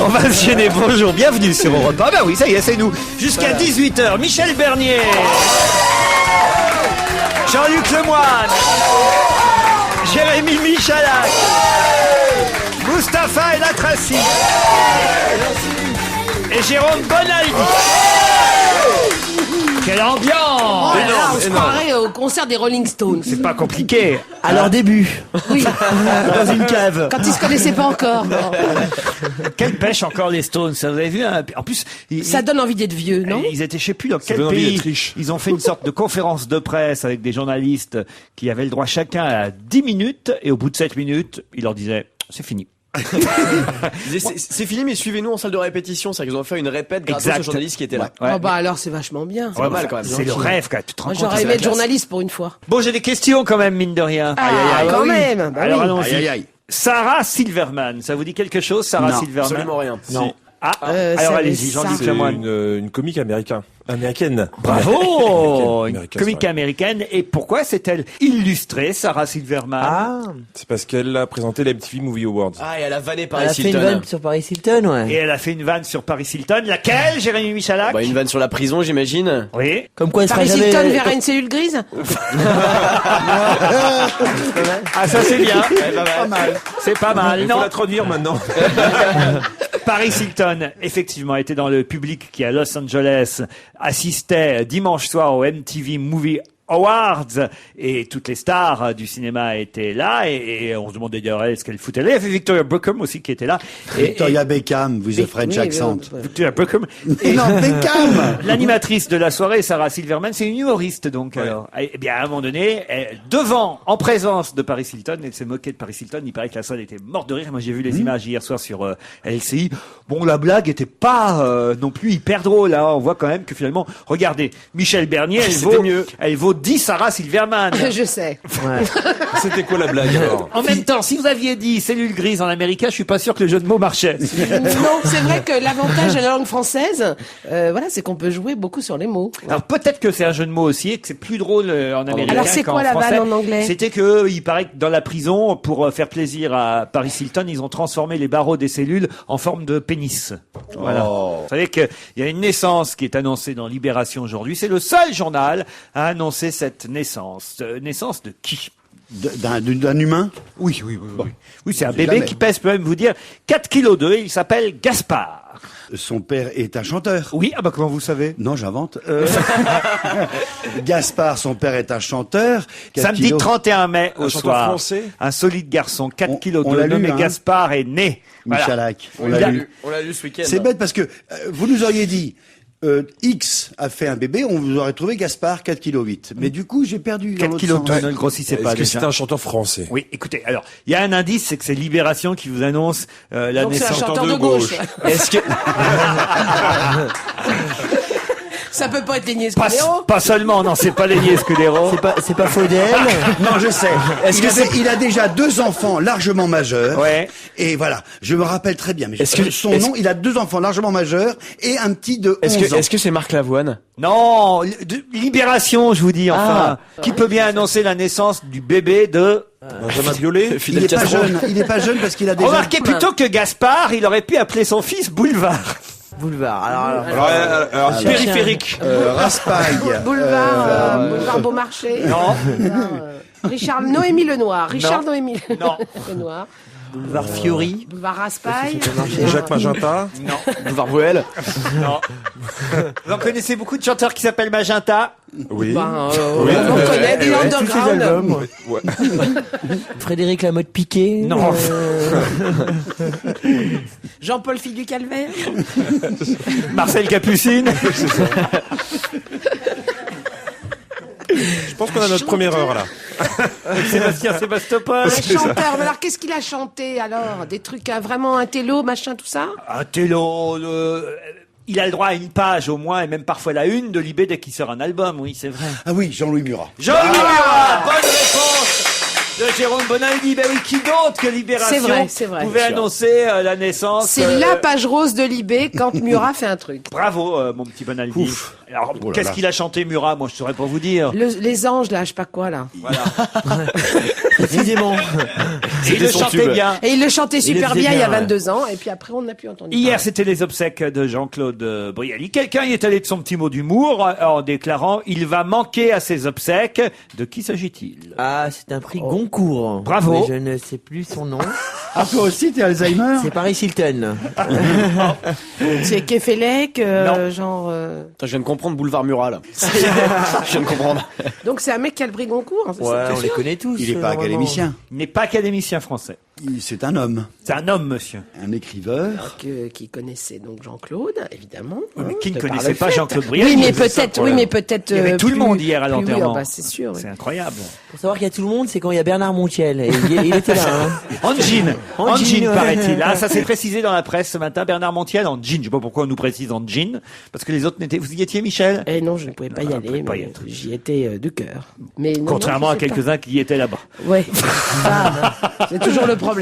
On va se gêner. Bonjour, bienvenue sur Europe 1. Ah bah oui, ça y est, c'est nous. Jusqu'à 18h, Michel Bernier, Jean-Luc Lemoyne, Jérémy Michalak, Mustapha El Atrassi et Jérôme Bonaldi. Quelle ambiance! On se croirait au concert des Rolling Stones. C'est pas compliqué. À leur début. Oui. Dans une cave. Quand ils se connaissaient pas encore. Quelle pêche encore les Stones, vous avez vu hein. En plus, Ça donne envie d'être vieux, non? Ils étaient, je sais plus dans quel pays. Ils ont fait une sorte de conférence de presse avec des journalistes qui avaient le droit chacun à 10 minutes et au bout de 7 minutes, ils leur disaient c'est fini. C'est fini, mais suivez-nous en salle de répétition. C'est-à-dire qu'ils ont fait une répète grâce aux journalistes qui étaient là. Ouais. Oh bah alors c'est vachement bien. C'est pas mal quand même. C'est le rêve, quoi. Tu te rends Moi compte, j'aurais c'est aimé la être classe. journaliste pour une fois. Bon, j'ai des questions quand même, mine de rien. Quand même. Bah Alors oui. allons-y. Sarah Silverman, ça vous dit quelque chose, Sarah Non, Silverman? Absolument rien. Non. Ah, c'est alors allez-y, Jean-Luc C'est Lemoyne. une comique américaine. Bravo! Une Américaine, comique ouais. américaine. Et pourquoi s'est-elle illustrée, Sarah Silverman? Ah, C'est parce qu'elle a présenté les MTV Movie Awards. Ah, et elle a vanné elle Paris a fait une Hilton. vanne sur Paris Hilton, Et ouais. elle a fait une vanne sur Paris Hilton. Laquelle, Jérémy Michalak? Bah, une vanne sur la prison, j'imagine. Oui. Comme quoi elle sera Paris jamais... Hilton verra une cellule grise? Ah, ça c'est bien. Pas mal. C'est pas mal. Il faut Non. la traduire maintenant. Paris Hilton, effectivement, était dans le public qui, à Los Angeles, assistait dimanche soir au MTV Movie Awards et toutes les stars du cinéma étaient là et on se demandait d'ailleurs ce qu'elle foutait là. Il y avait Victoria Beckham aussi qui était là. Victoria Beckham, vous êtes French oui, accent. Victoria Beckham. Et non, Beckham. L'animatrice de la soirée, Sarah Silverman, c'est une humoriste donc. Alors, eh bien, à un moment donné, devant, en présence de Paris Hilton, elle s'est moquée de Paris Hilton. Il paraît que la salle était morte de rire. Moi, j'ai vu les images hier soir sur LCI. Bon, la blague était pas non plus hyper drôle. Hein. On voit quand même que finalement, regardez, Michel Bernier, elle vaut 10 Sarah Silverman. Je sais. C'était quoi la blague alors? En même temps, si vous aviez dit cellule grise en américain, je suis pas sûr que le jeu de mots marchait. Non, c'est vrai que l'avantage de la langue française, voilà, c'est qu'on peut jouer beaucoup sur les mots. Alors peut-être que c'est un jeu de mots aussi et que c'est plus drôle en américain. Alors, c'est qu'en quoi la français. vanne en anglais? C'était que il paraît que dans la prison, pour faire plaisir à Paris Hilton, ils ont transformé les barreaux des cellules en forme de pénis. Voilà. Vous savez qu'il y a une naissance qui est annoncée dans Libération aujourd'hui. C'est le seul journal à annoncer cette naissance. Naissance de qui? D'un humain? Oui. Oui, c'est un J'ai bébé jamais. qui pèse, je peux même vous dire, 4,2 kg. Il s'appelle Gaspard. Son père est un chanteur. Oui, ah bah comment vous savez? Non, j'invente. Gaspard, son père est un chanteur. Samedi 31 mai au Un chanteur soir. français. Un solide garçon, 4 kg on l'a lu, nommé hein. Gaspard est né. Voilà. Michalak. On l'a lu. On l'a lu ce week-end. C'est bête parce que vous nous auriez dit X a fait un bébé, on vous aurait trouvé Gaspard 4,8 kg. Mais du coup, j'ai perdu. 4 kg, ne le grossissez pas Est-ce que déjà. c'était un chanteur français? Oui, écoutez, alors, il y a un indice, c'est que c'est Libération qui vous annonce la Donc c'est un naissance. chanteur de gauche. Est-ce que. Ça peut pas être Lénier Pas, Scudero. pas seulement, non, c'est pas Lénier Scudero. C'est pas Faudel. Non, je sais. Il a déjà 2 enfants largement majeurs. Ouais. Et voilà, je me rappelle très bien. Mais Est-ce que- son nom, il a 2 enfants largement majeurs et un petit de 11 ans. Est-ce que c'est Marc Lavoine? Non, Libération, je vous dis, enfin. Qui peut bien annoncer la naissance du bébé de... Benjamin Biolay? Il est pas jeune. Il est pas jeune parce qu'il a déjà. Remarquez plutôt que Gaspard, il aurait pu appeler son fils Boulevard. Boulevard. Alors, Périphérique. Raspail. Boulevard Beaumarchais. Non. Richard Noémie Lenoir. Richard Non. Noémie Non. Lenoir. Boulevard Fiori. Boulevard Raspail. Jacques Magenta? Non. Boulevard Bruel? Non. Vous en connaissez beaucoup de chanteurs qui s'appellent Magenta? Oui. On connaît du Tous ses underground. albums. Ouais. Frédéric Lamotte Piquet. Non. Jean-Paul Fille du Calvaire. Marcel Capucine. Je pense qu'on a notre première heure là. Sébastien Sébastopol. Un chanteur. Mais alors, qu'est-ce qu'il a chanté alors? Des trucs vraiment un télo, machin, tout ça? Un télo. Il a le droit à une page au moins, et même parfois la une de Libé dès qu'il sort un album, oui, c'est vrai. Ah oui, Jean-Louis Murat. Jean-Louis Murat, bonne réponse de Jérôme Bonaldi. Ben oui, qui d'autre que Libération C'est vrai. pouvait annoncer la naissance C'est la page rose de Libé quand Murat fait un truc. Bravo, mon petit Bonaldi. Alors, Oh là qu'est-ce là. qu'il a chanté, Murat? Moi, je saurais pas vous dire. Les anges, là, je sais pas quoi, là. Précisément. Il le son chantait tube. bien. Et il le chantait super faisait bien il y a bien, 22 ans, et puis après, on n'a plus entendu Hier, parler. c'était les obsèques de Jean-Claude Brialy. Quelqu'un y est allé de son petit mot d'humour en déclarant « Il va manquer à ses obsèques ». De qui s'agit-il? Ah, c'est un prix Goncourt. Bravo. Mais je ne sais plus son nom. Ah, toi aussi, t'es Alzheimer? C'est Paris Hilton. C'est Kefelec, Non. genre... Attends, je viens de comprendre Boulevard Murat, là. Je viens de comprendre. Donc c'est un mec qui a le prix Goncourt, hein, c'est Ouais, ça, on les connaît tous. Il est pas normalement. académicien. Il n'est pas académicien français. C'est un homme. C'est un homme, monsieur. Un écriveur. qui connaissait donc Jean-Claude, évidemment. Mais qui ne de par connaissait le pas fait. Jean-Claude Brialy? Oui, mais C'est ça le peut-être, problème. peut-être. Il y avait tout le plus- monde hier à plus- oui, l'enterrement. ah bah, c'est sûr. oui. C'est incroyable. Pour savoir qu'il y a tout le monde, c'est quand il y a Bernard Montiel. Et il était là. Hein. En jean. En En jean, jean, ouais. paraît-il. Ah, ça s'est précisé dans la presse ce matin. Bernard Montiel en jean. Je sais pas pourquoi on nous précise en jean. Parce que les autres n'étaient... Vous y étiez, Michel? Eh non, je ne pouvais pas y Ah, vous aller, pouvez pas y mais être. j'y étais de cœur. Mais non, Contrairement non, à je sais pas. quelques-uns qui y étaient là-bas. Ouais. Ça, c'est toujours le problème. Hein.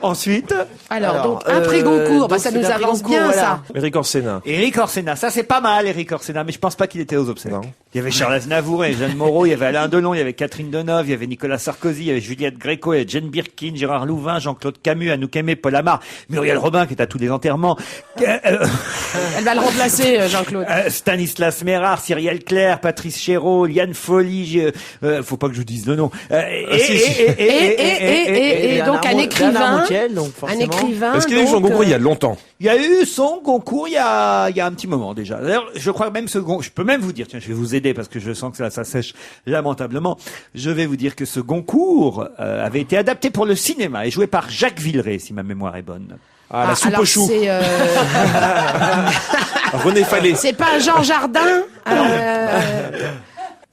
Ensuite, Alors, donc, un prix Goncourt, bah, donc ça c'est nous un prix avance Goncourt, bien, voilà. ça. Éric Orsena. Éric Orsena. Ça, c'est pas mal, Éric Orsena. Mais je pense pas qu'il était aux obsèques. Non. Il y avait Charles Aznavour, il y avait Jeanne Moreau, il y avait Alain Delon, il y avait Catherine Deneuve, il y avait Nicolas Sarkozy, il y avait Juliette Gréco, il y avait Jane Birkin, Gérard Louvain, Jean-Claude Camus, Anouk Aimé, Paul Amar, Muriel Robin qui est à tous les enterrements, Elle va le remplacer, Jean-Claude. Stanislas Mérard, Cyrielle Claire, Patrice Chéreau, Liane Folly, faut pas que je vous dise le nom. Et donc, un Bernard écrivain. Montiel, donc Un forcément. écrivain. Est-ce qu'il a eu son donc, concours il y a longtemps? Il y a eu son concours il y a un petit moment déjà. D'ailleurs, je crois même je peux même vous dire, tiens, je vais vous aider parce que je sens que ça sèche lamentablement. Je vais vous dire que ce concours avait été adapté pour le cinéma et joué par Jacques Villeray, si ma mémoire est bonne. Ah, la soupe alors, aux choux. c'est, René Fallet. c'est pas Jean Jardin.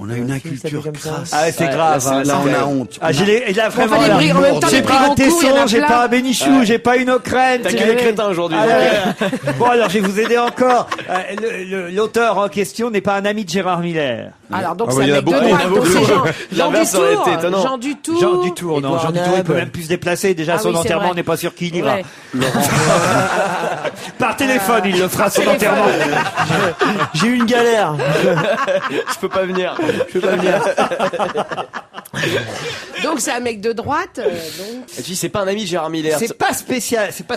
On a une Ça inculture fait comme ça. crasse. Ah, c'est Ouais, grave. là, hein. Là, on a honte. Ah, et là, vraiment, enfin, les là, prix- en même temps, j'ai les prix pas un Goncourt, il y en Tesson, a j'ai plein. pas un Bénichou, j'ai pas une Ocrène. T'as tu que vois. les crétins aujourd'hui. Ah, ouais. Bon, alors, je vais vous aider encore. L'auteur en question n'est pas un ami de Gérard Miller. Alors, donc, Ah c'est bah, un il y en a mec de beaucoup, droite. il y en a Donc, c'est beaucoup. Jean L'inverse aurait été Dutour. étonnant. Jean Dutour. Jean Dutour, non. Edouard Jean Dutour, il peut Nab. même plus se déplacer. Déjà, Ah son oui, c'est enterrement, vrai. on n'est pas sûr qu'il y va. Ouais. Par téléphone, il le fera, son téléphone. enterrement. J'ai eu une galère. Je peux pas venir. Donc, c'est un mec de droite. Donc, Et tu dis, c'est pas un ami de Gérard Miller. C'est pas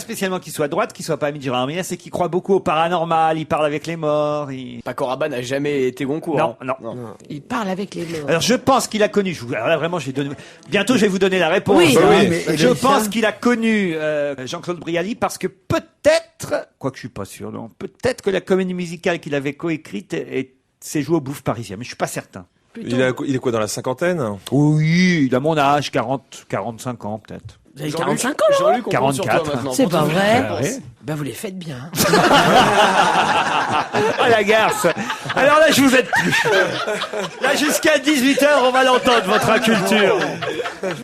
spécialement qu'il soit à droite, qu'il soit pas ami de Gérard Miller, c'est qu'il croit beaucoup au paranormal, il parle avec les morts, Paco Rabanne n'a jamais été Goncourt. Non, hein. non. il parle avec les morts. Alors je pense qu'il a connu. Alors là vraiment, bientôt je vais vous donner la réponse. Oui. Bah oui. mais- Je pense qu'il a connu Jean-Claude Brialy parce que peut-être, quoique je suis pas sûr, non, peut-être que la comédie musicale qu'il avait coécrite s'est jouée au Bouffe Parisien, mais je suis pas certain. Plutôt. Il est quoi, dans la cinquantaine? Oui, il a mon âge, 45 ans peut-être. Vous avez Jean-Luc- 45 ans, là Jean-Luc, on compte sur toi 44. maintenant. C'est Pour pas tout- vrai. Ah ouais. Ben, vous les faites bien. Ah la garce. Alors là, je vous aide plus. Là, jusqu'à 18h, on va l'entendre, votre inculture.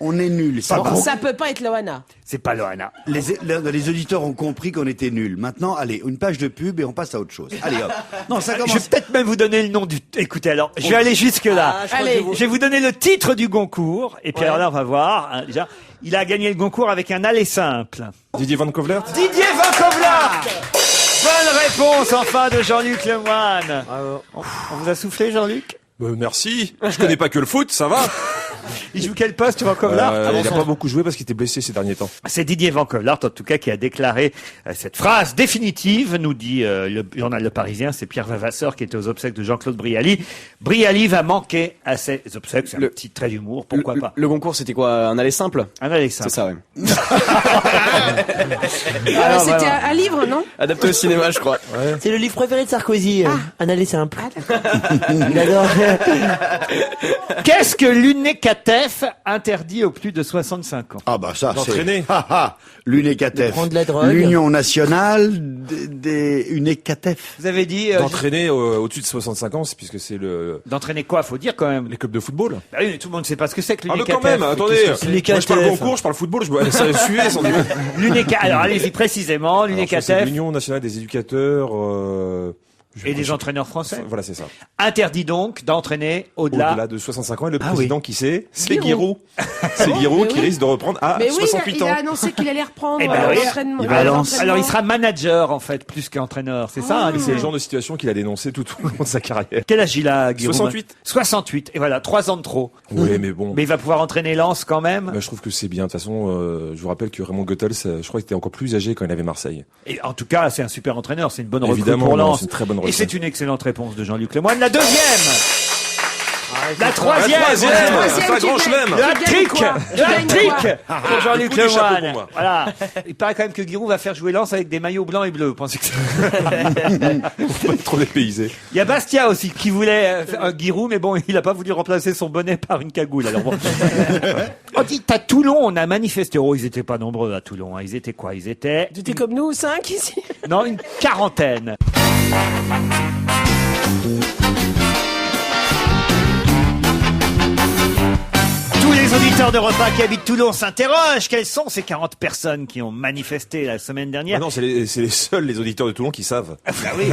On est nuls. Ça va. Ça peut pas être Loana. C'est pas Loana. Les auditeurs ont compris qu'on était nuls. Maintenant, allez, une page de pub et on passe à autre chose. Allez, hop. Non, ça Je vais commence. peut-être même vous donner le nom du... Écoutez, alors, je vais aller jusque-là. Ah, je crois Allez. que Je vais vous donner le titre du Goncourt. Et puis alors là, on va voir. Hein, déjà, il a gagné le Goncourt avec un aller simple. Didier Van Kovlert? Didier Van Kovlart. Bonne réponse, enfin, de Jean-Luc Lemoyne. Bravo. On vous a soufflé, Jean-Luc? Merci. Je connais pas que le foot, ça va. Il joue quel poste, Van Kovlart? Il a pas beaucoup joué parce qu'il était blessé ces derniers temps. C'est Didier Van Kovlart, en tout cas, qui a déclaré cette phrase définitive, nous dit le journal Le Parisien. C'est Pierre Vavasseur qui était aux obsèques de Jean-Claude Brialy. Brialy va manquer à ses obsèques. C'est un petit trait d'humour, pourquoi pas. Le Goncourt, c'était quoi? Un aller simple? Un aller simple. C'est ça, ouais. Alors, C'était voilà. un livre, non? Adapté au cinéma, je crois. C'est le livre préféré de Sarkozy. Un aller simple. Ah, Il adore. Qu'est-ce que l'UNECATEF interdit aux plus de 65 ans? Ah bah ça, c'est... D'entraîner. L'UNECATEF. De prendre de la drogue. L'Union nationale des UNECATEF. Vous avez dit D'entraîner au-dessus de 65 ans, c'est puisque c'est d'entraîner quoi? Faut dire quand même. les clubs de football. Bah oui, mais tout le monde ne sait pas ce que c'est que Ah mais l'UNECATEF. quand même, attendez. Qu'est-ce que c'est Moi je parle L'UNECATEF. concours, je parle football, ça suivez sans dire. Alors allez-y précisément, Alors, je crois que c'est l'UNECATEF. l'Union nationale des éducateurs, Et les entraîneurs français. Voilà, c'est ça. Interdit donc d'entraîner au-delà. Au-delà de 65 ans, et le Ah président oui. qui c'est Giroud. Giroud. C'est Giroud Mais qui oui. risque de reprendre à Mais oui, 68 il ans. a annoncé qu'il allait reprendre Eh ben oui. l'entraînement. Il va à Lens. l'entraînement. Alors il sera manager en fait, plus qu'entraîneur, c'est ça C'est le genre de situation qu'il a dénoncé tout au long de sa carrière. Quel âge il a, Guillaume 68. 68, et voilà, 3 ans de trop. Oui, mais bon. Mais il va pouvoir entraîner Lens quand même. Bah, je trouve que c'est bien. De toute façon, je vous rappelle que Raymond Goethals, je crois qu'il était encore plus âgé quand il avait Marseille. Et en tout cas, c'est un super entraîneur, c'est une bonne recrue Évidemment, pour non, Lens. c'est une très bonne Et recrue. c'est une excellente réponse de Jean-Luc Lemoyne. La deuxième La troisième C'est un grand chelem. Le hat-trick Le hat-trick pour Jean-Luc Du coup, du chapeau Lemoyne. pour moi. Voilà. Il paraît quand même que Giroud va faire jouer Lens avec des maillots blancs et bleus. Vous pensez que c'est... Faut pas être trop dépaysé. Il y a Bastia aussi qui voulait un Giroud, mais bon, il n'a pas voulu remplacer son bonnet par une cagoule. Alors bon. On dit à Toulon, on a manifesté. Oh, ils étaient pas nombreux à Toulon. Hein. Ils étaient quoi? Ils étaient Tu étais comme nous, 5 ici. non, une quarantaine. Tous les auditeurs de repas qui habitent Toulon s'interrogent. Quelles sont ces 40 personnes qui ont manifesté la semaine Ah dernière? non, c'est les seuls, les auditeurs de Toulon qui savent. Ah oui,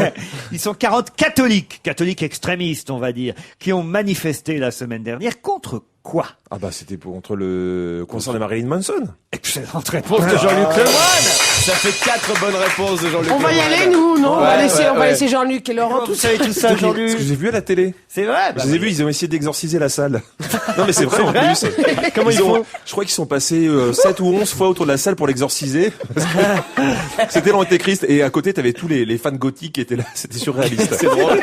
ils sont 40 catholiques extrémistes, on va dire, qui ont manifesté la semaine dernière contre quoi? Ah bah, c'était contre le concert de Marilyn Manson. Excellente réponse de Jean-Luc Lemoyne. Ça fait 4 bonnes réponses de Jean-Luc On va y Lemoyne. aller, nous, non? On va Ouais, laisser, ouais, on va ouais. laisser Jean-Luc et Laurent Vous tout savez tout ça, Parce que Jean-Luc? j'ai vu à la télé. C'est vrai? Bah, Je les ai vus, ils ont essayé d'exorciser la salle. Non mais c'est vrai en plus. Comment ils font? Je crois qu'ils sont passés 7 ou 11 fois autour de la salle pour l'exorciser. Parce que c'était l'Antéchrist et à côté t'avais tous les fans gothiques qui étaient là. C'était surréaliste. C'est drôle.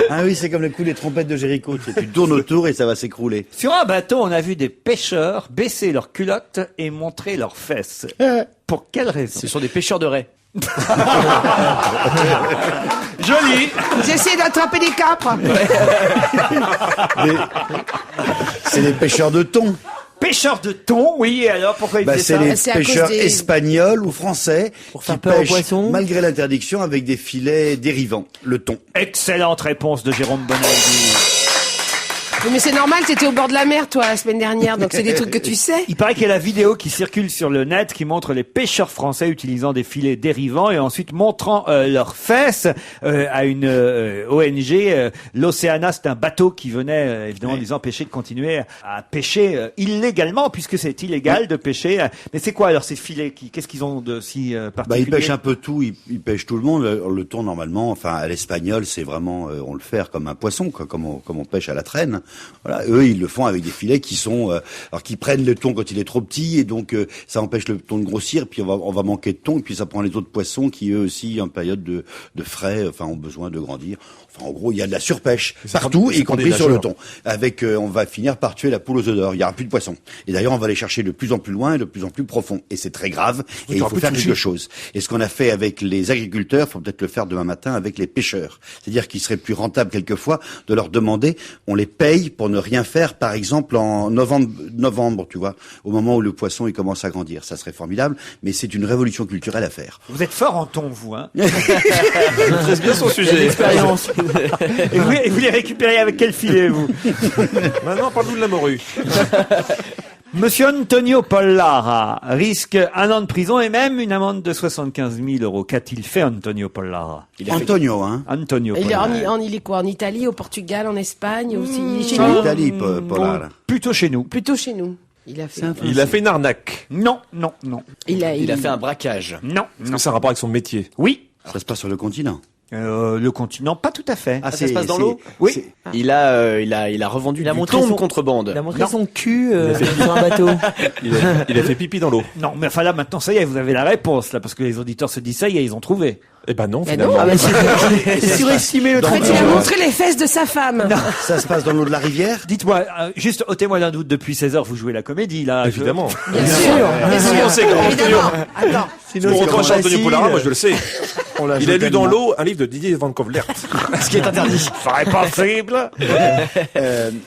Ah oui, c'est comme le coup des trompettes de Jéricho. Tu tournes autour et ça va s'écrouler. Sur un bateau, on a vu des pêcheurs baisser leurs culottes et montrer leurs fesses. Pour quelle raison? Ce sont des pêcheurs de raies. Joli! J'ai essayé d'attraper des capres. C'est les pêcheurs de thon. Pêcheurs de thon, oui, et alors pourquoi ils Bah, faisaient c'est ça? les C'est à cause pêcheurs des- espagnols ou français Pour qui faire peur aux pêchent poissons. malgré l'interdiction avec des filets dérivants, le thon. Excellente réponse de Jérôme Bonaldi. Oui, mais c'est normal, t'étais au bord de la mer, toi, la semaine dernière, donc c'est des trucs que tu sais. Il paraît qu'il y a la vidéo qui circule sur le net qui montre les pêcheurs français utilisant des filets dérivants et ensuite montrant leurs fesses à une ONG. L'Océana, c'est un bateau qui venait évidemment les empêcher de continuer à pêcher illégalement, puisque c'est illégal de pêcher. Mais c'est quoi alors ces filets? Qu'est-ce qu'ils ont de si particulier? Bah, ils pêchent un peu tout, ils pêchent tout le monde. Le thon, normalement, enfin, à l'espagnol, c'est vraiment, on le fait comme un poisson, quoi, comme on pêche à la traîne. Voilà, eux, ils le font avec des filets qui sont, alors qui prennent le thon quand il est trop petit, et donc ça empêche le thon de grossir. Puis on va manquer de thon, et puis ça prend les autres poissons qui eux aussi, en période de frais, enfin, ont besoin de grandir. Enfin, en gros, il y a de la surpêche partout, y compris sur le thon. Avec, on va finir par tuer la poule aux œufs d'or. Il y aura plus de poissons. Et d'ailleurs, on va les chercher de plus en plus loin et de plus en plus profond. Et c'est très grave. Et il faut faire quelque chose. Et ce qu'on a fait avec les agriculteurs, faut peut-être le faire demain matin avec les pêcheurs. C'est-à-dire qu'il serait plus rentable quelquefois de leur demander, on les paye pour ne rien faire, par exemple en novembre, tu vois, au moment où le poisson il commence à grandir. Ça serait formidable, mais c'est une révolution culturelle à faire. Vous êtes fort en thon, vous, hein? C'est bien son sujet. L'expérience. Et vous les récupérez avec quel filet, vous? Maintenant, parle-nous de la morue. Monsieur Antonio Pollara risque 1 an de prison et même une amende de 75 000 €. Qu'a-t-il fait, Antonio Pollara? Antonio, hein. Antonio Il est Pollara. il est quoi? En Italie, au Portugal, en Espagne, aussi. Il est chez En nous? Italie, Pollard. Plutôt chez nous. Plutôt chez nous. Il a fait. Il a fait une arnaque. Non. Il a fait un braquage. Non. Est-ce que ça a un rapport avec son métier? Oui. Ça se passe sur le continent. Le continent, pas tout à fait. Ça se passe dans l'eau? Oui. c'est- Il a revendu Il a du montré thon de son- contrebande. Il a montré son cul sur un bateau. Il a fait pipi dans l'eau. Non, mais enfin là, maintenant, ça y est, vous avez la réponse, là, parce que les auditeurs se disent, ça y est, ils ont trouvé. Eh ben non, Ben finalement. non. Ah bah c'est surestimé le En fait, truc. il a montré les fesses de sa femme. Ça se passe dans l'eau de la rivière. Dites-moi, juste ôtez-moi d'un doute, depuis 16 heures, vous jouez la comédie, là. Évidemment. Bien sûr. Bien sûr. On sait comment Évidemment. Attends. Sinon, On c'est reproche à trop Antonio facile. Pollara, moi je le sais. Il a joué lu dans tellement. l'eau un livre de Didier Van Kovlert. Ce qui est interdit. Ça serait possible.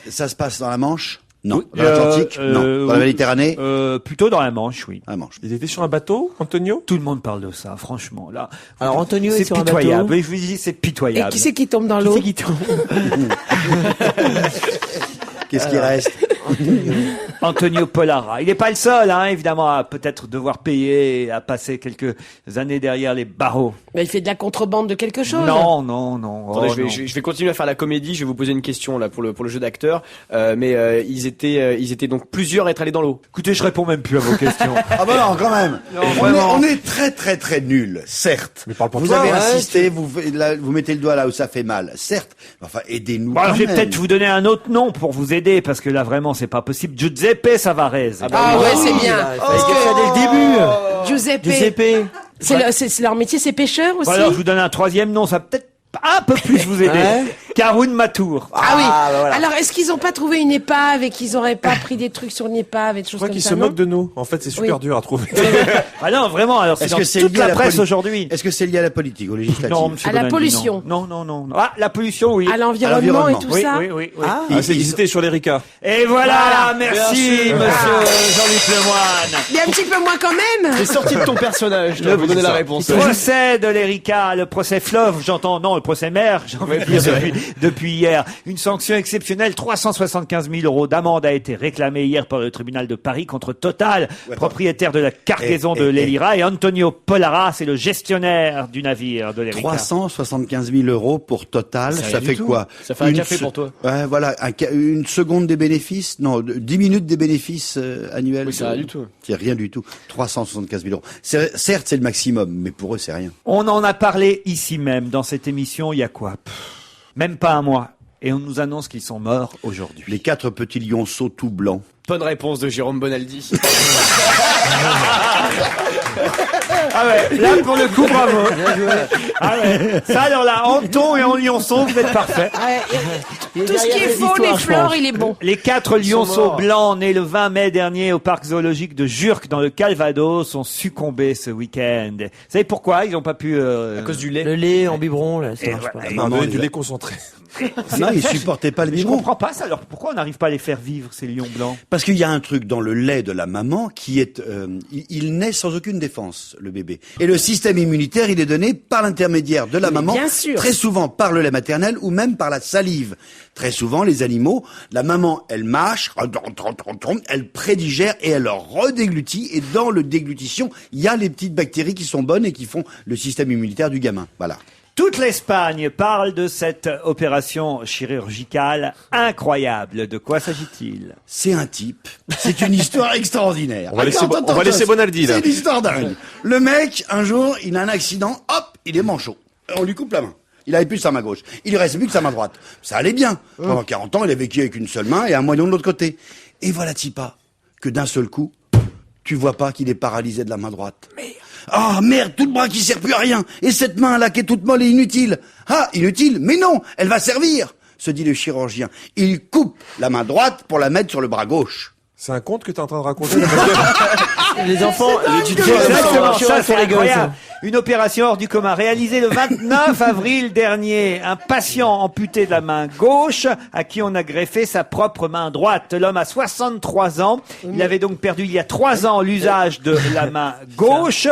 Ça se passe dans la Manche. Non. Oui, Dans l'Atlantique. Non. Dans la oui. Méditerranée. Plutôt dans la Manche, oui. La Manche. Il était sur un bateau, Antonio? Tout le monde parle de ça, franchement, là. Alors, Antonio est c'est sur un pitoyable. bateau. Oui, je vous dis, c'est Et pitoyable. qui c'est qui tombe dans Qui l'eau? c'est qui tombe? Qu'est-ce qui reste? Antonio Pollara. Il n'est pas le seul, hein, évidemment, à peut-être devoir payer, à passer quelques années derrière les barreaux. Mais il fait de la contrebande de quelque chose. Non. Attendez, Oh, non. je vais continuer à faire la comédie. Je vais vous poser une question là pour le jeu d'acteur. Mais ils étaient donc plusieurs à être allés dans l'eau. Écoutez, je réponds même plus à vos questions. Ah bah non, quand même. vraiment. On est très très très nuls, certes. Mais parle pour Vous toi, avez ouais, insisté, vous mettez le doigt là où ça fait mal, certes. Enfin, aidez-nous. Bon, alors, quand je vais même. peut-être vous donner un autre nom pour vous aider, parce que là, vraiment, c'est pas possible. Giuseppe Savarez. Ah ouais, c'est bien. Il fallait dire ça dès le début. Giuseppe. C'est leur métier, c'est pêcheur aussi. Bon, alors, je vous donne un troisième nom, ça va peut-être un peu plus vous aider. Ouais. Caroune Matour. Ah oui. Ah, bah voilà. Alors, est-ce qu'ils ont pas trouvé une épave et qu'ils auraient pas pris des trucs sur une épave et des Je choses crois comme qu'ils ça, se non moquent de nous. En fait, c'est super Oui. dur à trouver. Ah non, vraiment, alors c'est Est-ce dans que c'est toute lié à la la presse poli- aujourd'hui. Est-ce que c'est lié à la politique, aux législatives? Non, monsieur À la Bonaldi, pollution. Non. Ah, la pollution, oui. À l'environnement et tout Oui, ça. oui. Ah, C'est qu'ils étaient sur l'Erika. Et voilà, merci, Bien sûr. monsieur Jean-Luc Lemoyne. Mais un petit peu moins quand même. T'es sorti de ton personnage. Je vais vous donner la réponse. Le procès de l'Erika, le procès fleuve, j'entends, non, le procès mère, j'ai envie de dire depuis hier. Une sanction exceptionnelle, 375 000 € d'amende a été réclamée hier par le tribunal de Paris contre Total, propriétaire de la cargaison de l'Elira, et Antonio Pollara, c'est le gestionnaire du navire de l'Erika. 375 000 € pour Total, C'est ça rien fait du tout. quoi? Ça fait un café pour toi. Ouais, voilà, une seconde des bénéfices, non, 10 minutes des bénéfices annuels. Oui, c'est rien du tout. C'est rien du tout. 375 000 €. Certes, c'est le maximum, mais pour eux, c'est rien. On en a parlé ici même, dans cette émission, il y a quoi? Même pas un mois. Et on nous annonce qu'ils sont morts aujourd'hui. Les 4 petits lionceaux tout blancs. Bonne réponse de Jérôme Bonaldi. Ah ouais, là pour le coup, bravo. Ah ouais. Ça alors là, en thon et en lionceau, vous êtes parfait. Ouais, tout ce qui est faune et flore, il est bon. Les 4 lionceaux morts. blancs nés le 20 mai dernier au parc zoologique de Jurques dans le Calvados ont succombé ce week-end. Vous savez pourquoi ils n'ont pas pu... À cause du lait. Le lait en biberon, là, ça Et marche voilà. pas. On non, donnait les du a- lait concentré. Non, ils supportaient pas le Mais je biberon. comprends pas ça, alors pourquoi on n'arrive pas à les faire vivre, ces lions blancs? Parce qu'il y a un truc dans le lait de la maman qui est, il naît sans aucune défense, le bébé. Et le système immunitaire, il est donné par l'intermédiaire de la maman, bien sûr. très souvent par le lait maternel ou même par la salive. Très souvent, les animaux, la maman, elle mâche, elle prédigère et elle redéglutit. Et dans le déglutition, il y a les petites bactéries qui sont bonnes et qui font le système immunitaire du gamin. Voilà. Toute l'Espagne parle de cette opération chirurgicale incroyable. De quoi s'agit-il? C'est un type. C'est une histoire extraordinaire. On va laisser Attends, on va laisser Bonaldi, là. C'est une histoire dingue. Le mec, un jour, il a un accident, hop, il est manchot. On lui coupe la main. Il avait plus sa main gauche. Il lui restait plus que sa main droite. Ça allait bien. Pendant 40 ans, il a vécu avec une seule main et un moignon de l'autre côté. Et voilà, Tipa, que d'un seul coup, tu vois pas qu'il est paralysé de la main droite. Ah merde, tout le bras qui sert plus à rien. Et cette main-là qui est toute molle et inutile. Ah, inutile, mais non, elle va servir, se dit le chirurgien. Il coupe la main droite pour la mettre sur le bras gauche. C'est un conte que t'es en train de raconter. Les enfants, Exactement, ça c'est les gosses. incroyable. Une opération hors du commun réalisée le 29 avril dernier. Un patient amputé de la main gauche à qui on a greffé sa propre main droite. L'homme a 63 ans. Il avait donc perdu il y a 3 ans l'usage de la main gauche,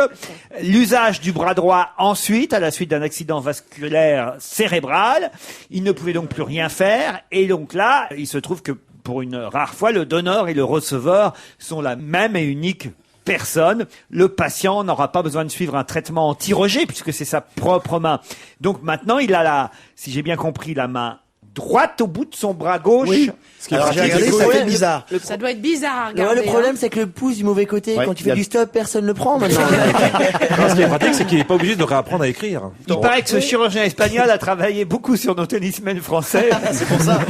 l'usage du bras droit ensuite à la suite d'un accident vasculaire cérébral. Il ne pouvait donc plus rien faire et donc là, il se trouve que pour une rare fois, le donneur et le receveur sont la même et unique personne. Le patient n'aura pas besoin de suivre un traitement anti-rejet puisque c'est sa propre main. Donc maintenant, il a si j'ai bien compris, la main droite au bout de son bras gauche. Oui. Ce qui est Alors j'ai pratique, regardé, c'est ça que- fait bizarre. Ça doit être bizarre à Ouais, regarder. le problème, hein. c'est que le pouce du mauvais côté, Ouais, quand tu il y fais a- du stop, personne le prend maintenant. Non, ce qui est pratique, c'est qu'il n'est pas obligé de réapprendre à écrire. Il paraît que ce chirurgien espagnol a travaillé beaucoup sur nos tennismen français. C'est pour ça.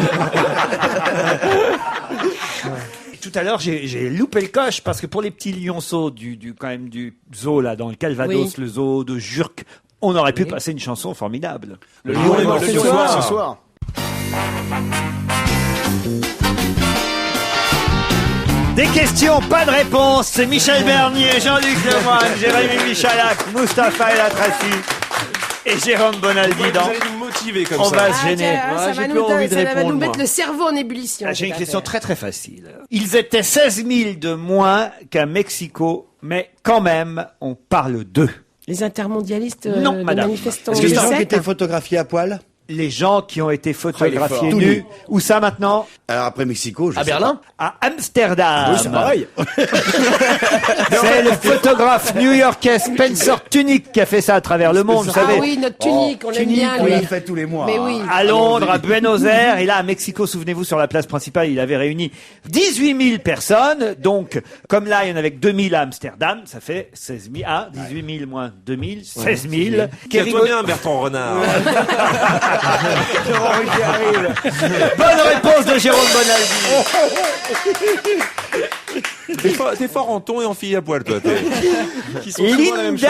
Tout à l'heure, j'ai loupé le coche parce que pour les petits lionceaux quand même du zoo là dans le Calvados, Oui. le zoo de Jurques, on aurait pu passer une chanson formidable. Le lion est mort ce ce soir. soir. Ce soir. Des questions, pas de réponses. C'est Michel Bernier, Jean-Luc Lemoyne, Jérémy Michalak, Mustapha El Atrassi et Jérôme Bonaldi Vous dans allez nous motiver comme On ça. va se Ah, gêner. tiens, Ouais, ça j'ai va plus nous, envie de ça va répondre, nous mettre moi. le cerveau en ébullition. J'ai une cette question affaire. très très facile. Ils étaient 16 000 de moins qu'à Mexico, mais quand même, on parle d'eux. Les intermondialistes Non, de madame. manifestants. Est-ce que du les gens qui sept étaient photographiés à poil? les gens qui ont été photographiés fort. nus. Où ça maintenant? Alors après Mexico, je À sais Berlin? À Amsterdam. Oui, c'est pareil. C'est le photographe new-yorkais Spencer Tunick qui a fait ça à travers le monde, vous Ah savez. oui, notre tunique, on l'aime Tunique, bien, pas. On lui. l'a fait tous les mois. Mais oui. À Londres, à Buenos Aires, et là à Mexico, souvenez-vous, sur la place principale, il avait réuni 18 000 personnes. Donc, comme là, il y en avait que 2 000 à Amsterdam, ça fait 16 000. Ah, 18 000 moins 2 000, 16 000. Tiens-toi bien, Bertrand Renard. Bonne réponse de Jérôme Bonaldi. T'es fort en ton et en fille à poil, toi. Qui sont souvent la même chose.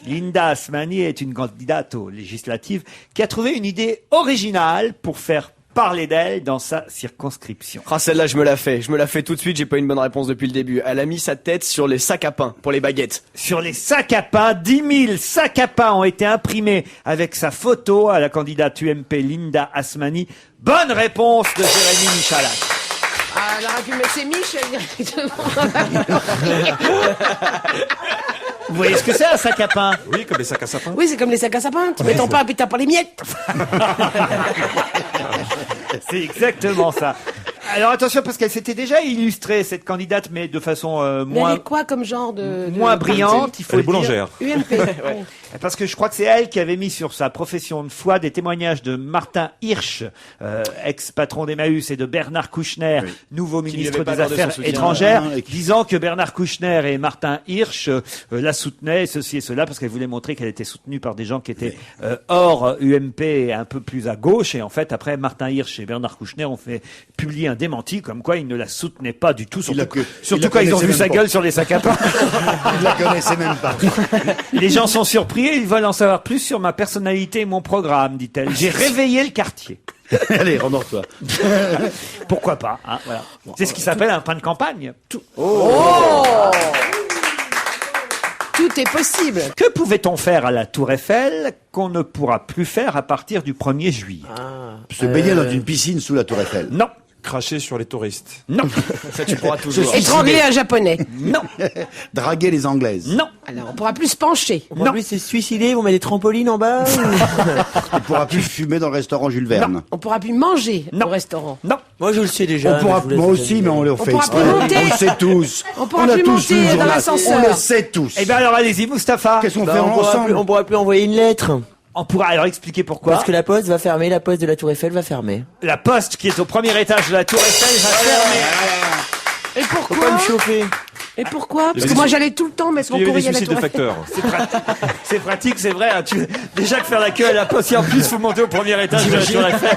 Linda Asmani est une candidate aux législatives qui a trouvé une idée originale pour faire parler d'elle dans sa circonscription. Ah, celle-là, je me la fais tout de suite, j'ai pas une bonne réponse depuis le début. Elle a mis sa tête sur les sacs à pain pour les baguettes. Sur les sacs à pain, 10 000 sacs à pain ont été imprimés avec sa photo à la candidate UMP Linda Asmani. Bonne réponse de Jérémy Michalak. Ah, elle aurait pu mettre ses miches directement. Vous voyez ce que c'est un sac à pain? Oui, comme les sacs à sapin. Oui, c'est comme les sacs à sapin. Tu mets ton pain et puis t'as pas les miettes. C'est exactement ça. Alors attention, parce qu'elle s'était déjà illustrée, cette candidate, mais de façon Mais elle moins est quoi comme genre de brillante, il faut Elle est le dire. boulangère. UMP. Ouais. Parce que je crois que c'est elle qui avait mis sur sa profession de foi des témoignages de Martin Hirsch, ex-patron d'Emmaüs, et de Bernard Kouchner, nouveau lui ministre avait pas des accordé son Affaires soutien. étrangères, Et disant que Bernard Kouchner et Martin Hirsch la soutenaient, ceci et cela, parce qu'elle voulait montrer qu'elle était soutenue par des gens qui étaient hors UMP et un peu plus à gauche. Et en fait, après, Martin Hirsch et Bernard Kouchner ont fait publier un démenti comme quoi ils ne la soutenaient pas du tout, surtout quand ils ont vu sa gueule sur les sacs à pain. Je la connaissais même pas. Les gens sont surpris et ils veulent en savoir plus sur ma personnalité et mon programme, dit-elle. J'ai réveillé le quartier. Allez, remords-toi. Pourquoi pas, hein, voilà. C'est ce qui s'appelle un pain de campagne. Tout est possible. Que pouvait-on faire à la Tour Eiffel qu'on ne pourra plus faire à partir du 1er juillet? Se baigner dans une piscine sous la Tour Eiffel. Non, Cracher sur les touristes. non, Ça, tu pourras toujours. Étrangler un japonais. non, Draguer les Anglaises. non. Alors, on pourra plus se pencher. En plus, c'est suicidé, on met des trampolines en bas. On pourra plus fumer dans le restaurant Jules Verne. On pourra plus manger Non. au restaurant. Non. Moi, je le sais déjà. On pourra, mais je vous laisse moi le aussi, dire. mais on le fait pourra exprès. plus monter. On le sait tous. On pourra a plus tous monter lu le dans journal. l'ascenseur. On le sait tous. Eh bien alors allez-y, Mustapha. Qu'est-ce qu'on Bah, fait on ensemble pourra plus envoyer une lettre. On pourra alors expliquer pourquoi. Parce que la poste va fermer, la poste de la Tour Eiffel va fermer. La poste qui est au premier étage de la Tour Eiffel va fermer. Et Faut pas pourquoi me chauffer. Et pourquoi Parce y que avait moi, des- j'allais tout le temps mettre mon Il y avait des courrier à la suicides Tour de Eiffel. facteurs. C'est pratique, c'est vrai. Hein, déjà que faire la queue à la poste, et en plus faut monter au premier étage de la Tour Eiffel.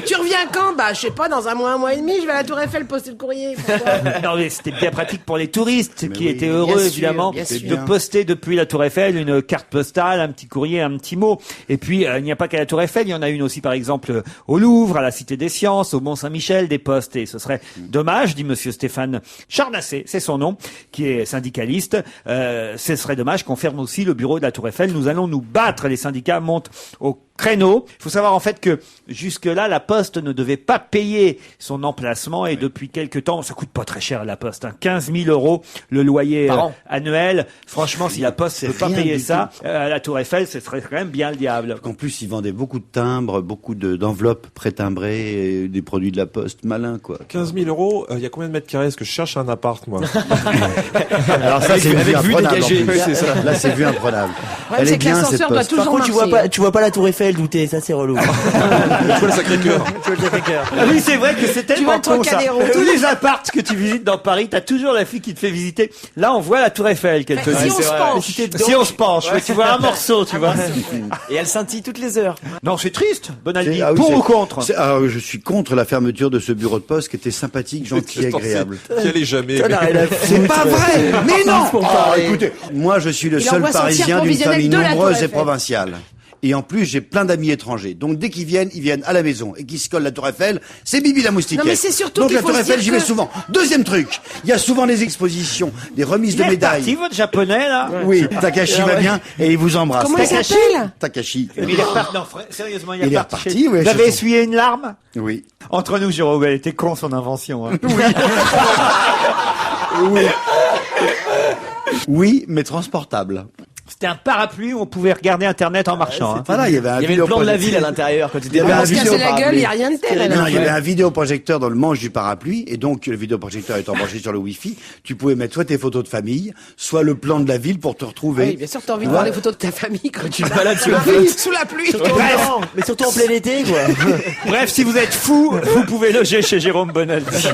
Tu reviens quand? Bah, je sais pas, dans un mois et demi, je vais à la Tour Eiffel poster le courrier. Pourquoi Non mais c'était bien pratique pour les touristes qui oui, étaient bien heureux sûr, évidemment bien sûr. de poster depuis la Tour Eiffel une carte postale, un petit courrier, un petit mot. Et puis il n'y a pas qu'à la Tour Eiffel, il y en a une aussi par exemple au Louvre, à la Cité des Sciences, au Mont-Saint-Michel, des postes. Et ce serait dommage, dit monsieur Stéphane Charnassé, c'est son nom, qui est syndicaliste. Ce serait dommage qu'on ferme aussi le bureau de la Tour Eiffel. Nous allons nous battre. Les syndicats montent au créneau. Il faut savoir en fait que jusque-là, la Poste ne devait pas payer son emplacement et depuis quelque temps, ça coûte pas très cher à la Poste, hein, 15 000 € le loyer Par an. annuel. Franchement, si la Poste ne C'est peut pas rien payer du ça, à la Tour Eiffel, ce serait quand même bien le diable. En plus, ils vendaient beaucoup de timbres, beaucoup d'enveloppes pré-timbrées, et des produits de la Poste, malin quoi. 15 000 €, il y a combien de mètres carrés? Est-ce que je cherche un appart, moi? Alors ça, c'est avec vue imprenable, dégagée. en plus. Oui, c'est ça. Là, c'est vu imprenable. Ouais, Elle c'est est que bien cette l'ascenseur doit Poste. toujours Par contre, marcher. tu vois pas la Tour Eiffel douter, ça c'est relou. Tu vois le Sacré-Cœur? Ah oui, c'est vrai que c'est tellement vois le con ça. Trocadéro. Tous les apparts que tu visites dans Paris, t'as toujours la fille qui te fait visiter. Là, on voit la Tour Eiffel qu'elle te Si dit. on se penche. Si on se penche, ouais, tu vois un morceau, tu vois. Et elle scintille toutes les heures. Non, c'est triste, Bonaldi. Ah oui, Pour c'est- ou contre? Je suis contre la fermeture de ce bureau de poste qui était sympathique, gentil, agréable. Qui allait jamais. Ça n'a rien à foutre. C'est pas vrai. Mais non. Pour Ah, parler. écoutez, moi je suis le Il seul envoie son Parisien tir d'une provisionnel famille de la Tour nombreuse et Eiffel. provinciale. Et en plus, j'ai plein d'amis étrangers. Donc dès qu'ils viennent à la maison et qu'ils se collent la Tour Eiffel, c'est Bibi la moustiquaire. Non, mais c'est surtout Donc qu'il la faut Tour se Eiffel, dire j'y vais que- souvent. Deuxième truc, il y a souvent des expositions, des remises Il de est médailles. reparti, votre japonais, là? Oui, Takashi va bien et il vous embrasse. Comment il Takashi. s'appelle Takashi. Il est reparti, non, sérieusement, il est Il est reparti. reparti, ouais, Vous avez je- essuyé une larme? Oui. Entre nous, Jérôme, elle était con, son invention. Hein. Oui, mais transportable. C'était un parapluie où on pouvait regarder Internet en marchant. Hein. Voilà, il y avait un Il y avait le plan de la ville à l'intérieur quand tu étais Il y avait On un se cassait la vidéoparapluie. gueule, il n'y a rien de tel. Non, alors. il y avait un vidéoprojecteur dans le manche du parapluie, et donc le vidéoprojecteur étant branché sur le Wi-Fi, tu pouvais mettre soit tes photos de famille, soit le plan de la ville pour te retrouver. Oui, bien sûr, t'as envie de voir les photos de ta famille quand tu te balades sous la sous la pluie. Bref, Mais surtout en plein été, quoi. bref, si vous êtes fou, vous pouvez loger chez Jérôme Bonaldi.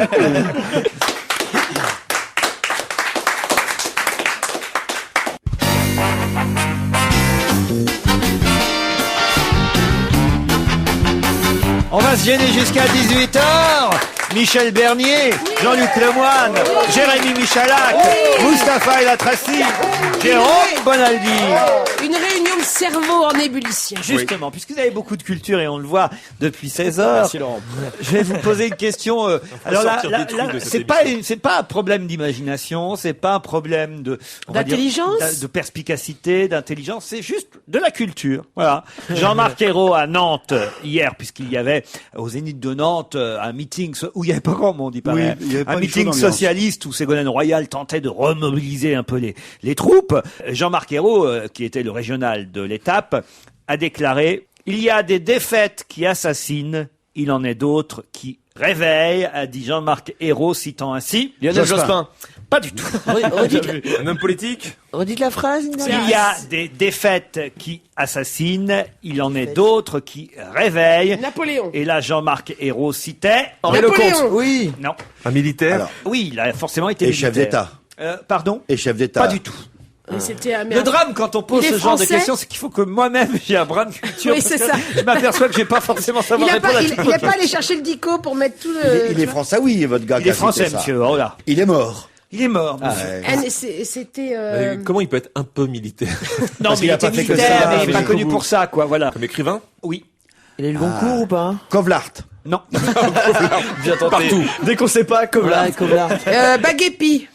On va se gêner jusqu'à 18h. Michel Bernier, Jean-Luc Lemoyne, Jérémy Michalak, Mustapha El Atrassi, Jérôme Bonaldi. Une réunion de cerveau en ébullition. Justement, puisque vous avez beaucoup de culture et on le voit depuis 16 heures, Merci Laurent. je vais vous poser une question. Alors là, sortir des trucs de cette c'est pas un problème d'imagination, c'est pas un problème de on va dire, D'intelligence de perspicacité, d'intelligence, c'est juste de la culture. Voilà. Jean-Marc Ayrault à Nantes hier, puisqu'il y avait au Zénith de Nantes un meeting où il n'y avait pas grand monde, il paraît. Oui, il y avait pas Un une meeting chaude ambiance. socialiste où Ségolène Royal tentait de remobiliser un peu les troupes. Jean-Marc Ayrault, qui était le régional de l'étape, a déclaré « Il y a des défaites qui assassinent, il en est d'autres qui réveillent », a dit Jean-Marc Ayrault, citant ainsi Lionel Jospin. Pas du tout. Un homme politique? Redites la phrase. Nina. Il y a des défaites qui assassinent, il en est d'autres qui réveillent. Napoléon. Et là, Jean-Marc Ayrault citait... Henri Napoléon. Lecomte. Oui. Non. Un militaire? Alors, Oui, il a forcément été et chef militaire. d'État. Pardon? Et chef d'État. Pas du tout. Mais c'était un Le drame quand on pose Il est ce genre de français questions, c'est qu'il faut que moi-même j'ai un brin de culture. Oui, parce c'est que ça. Je m'aperçois que j'ai pas forcément savoir répondre à tout. il est pas allé chercher le dico pour mettre tout le. Il est français, oui, votre gars. Il qui est a cité français, ça. monsieur. Oh là. Il est mort. Il est mort, monsieur. Ouais. C'était. Comment il peut être un peu militaire? Non, Parce mais il qu'il a était pas fait que militaire, ça, mais il n'est pas jusqu'au connu bout. pour ça, quoi. Voilà. Comme écrivain? Oui. Il a eu le Goncourt ou pas? Kovlart. Non. Bien tenté. Partout. Dès qu'on sait pas, comme là. Voilà, Kovlar. Baguépi.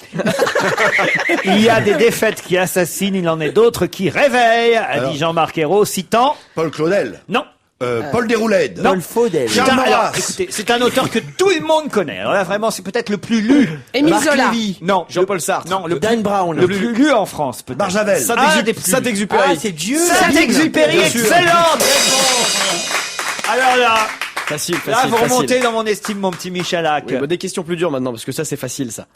Il y a des défaites qui assassinent, il en est d'autres qui réveillent, a dit Jean-Marc Ayrault, citant... Paul Claudel. Non. Paul Déroulède. Non. Paul Faudel. C'est un, Charles alors, Maurras. écoutez, c'est un auteur que tout le monde connaît. Alors là, vraiment, c'est peut-être le plus lu. Émile Marc Zola. Lévy. Non. Jean-Paul Sartre. Non, le Dan Brown. le plus lu en France, peut-être. Barjavel. Un des plus lus. Saint-Exupéry. Ah, c'est Dieu. Saint-Exupéry, Bien sûr. excellente réponse. Alors là, Facile, là, facile. vous facile. remontez dans mon estime, mon petit Michalak. Oui, bah, des questions plus dures maintenant, parce que ça, c'est facile, ça.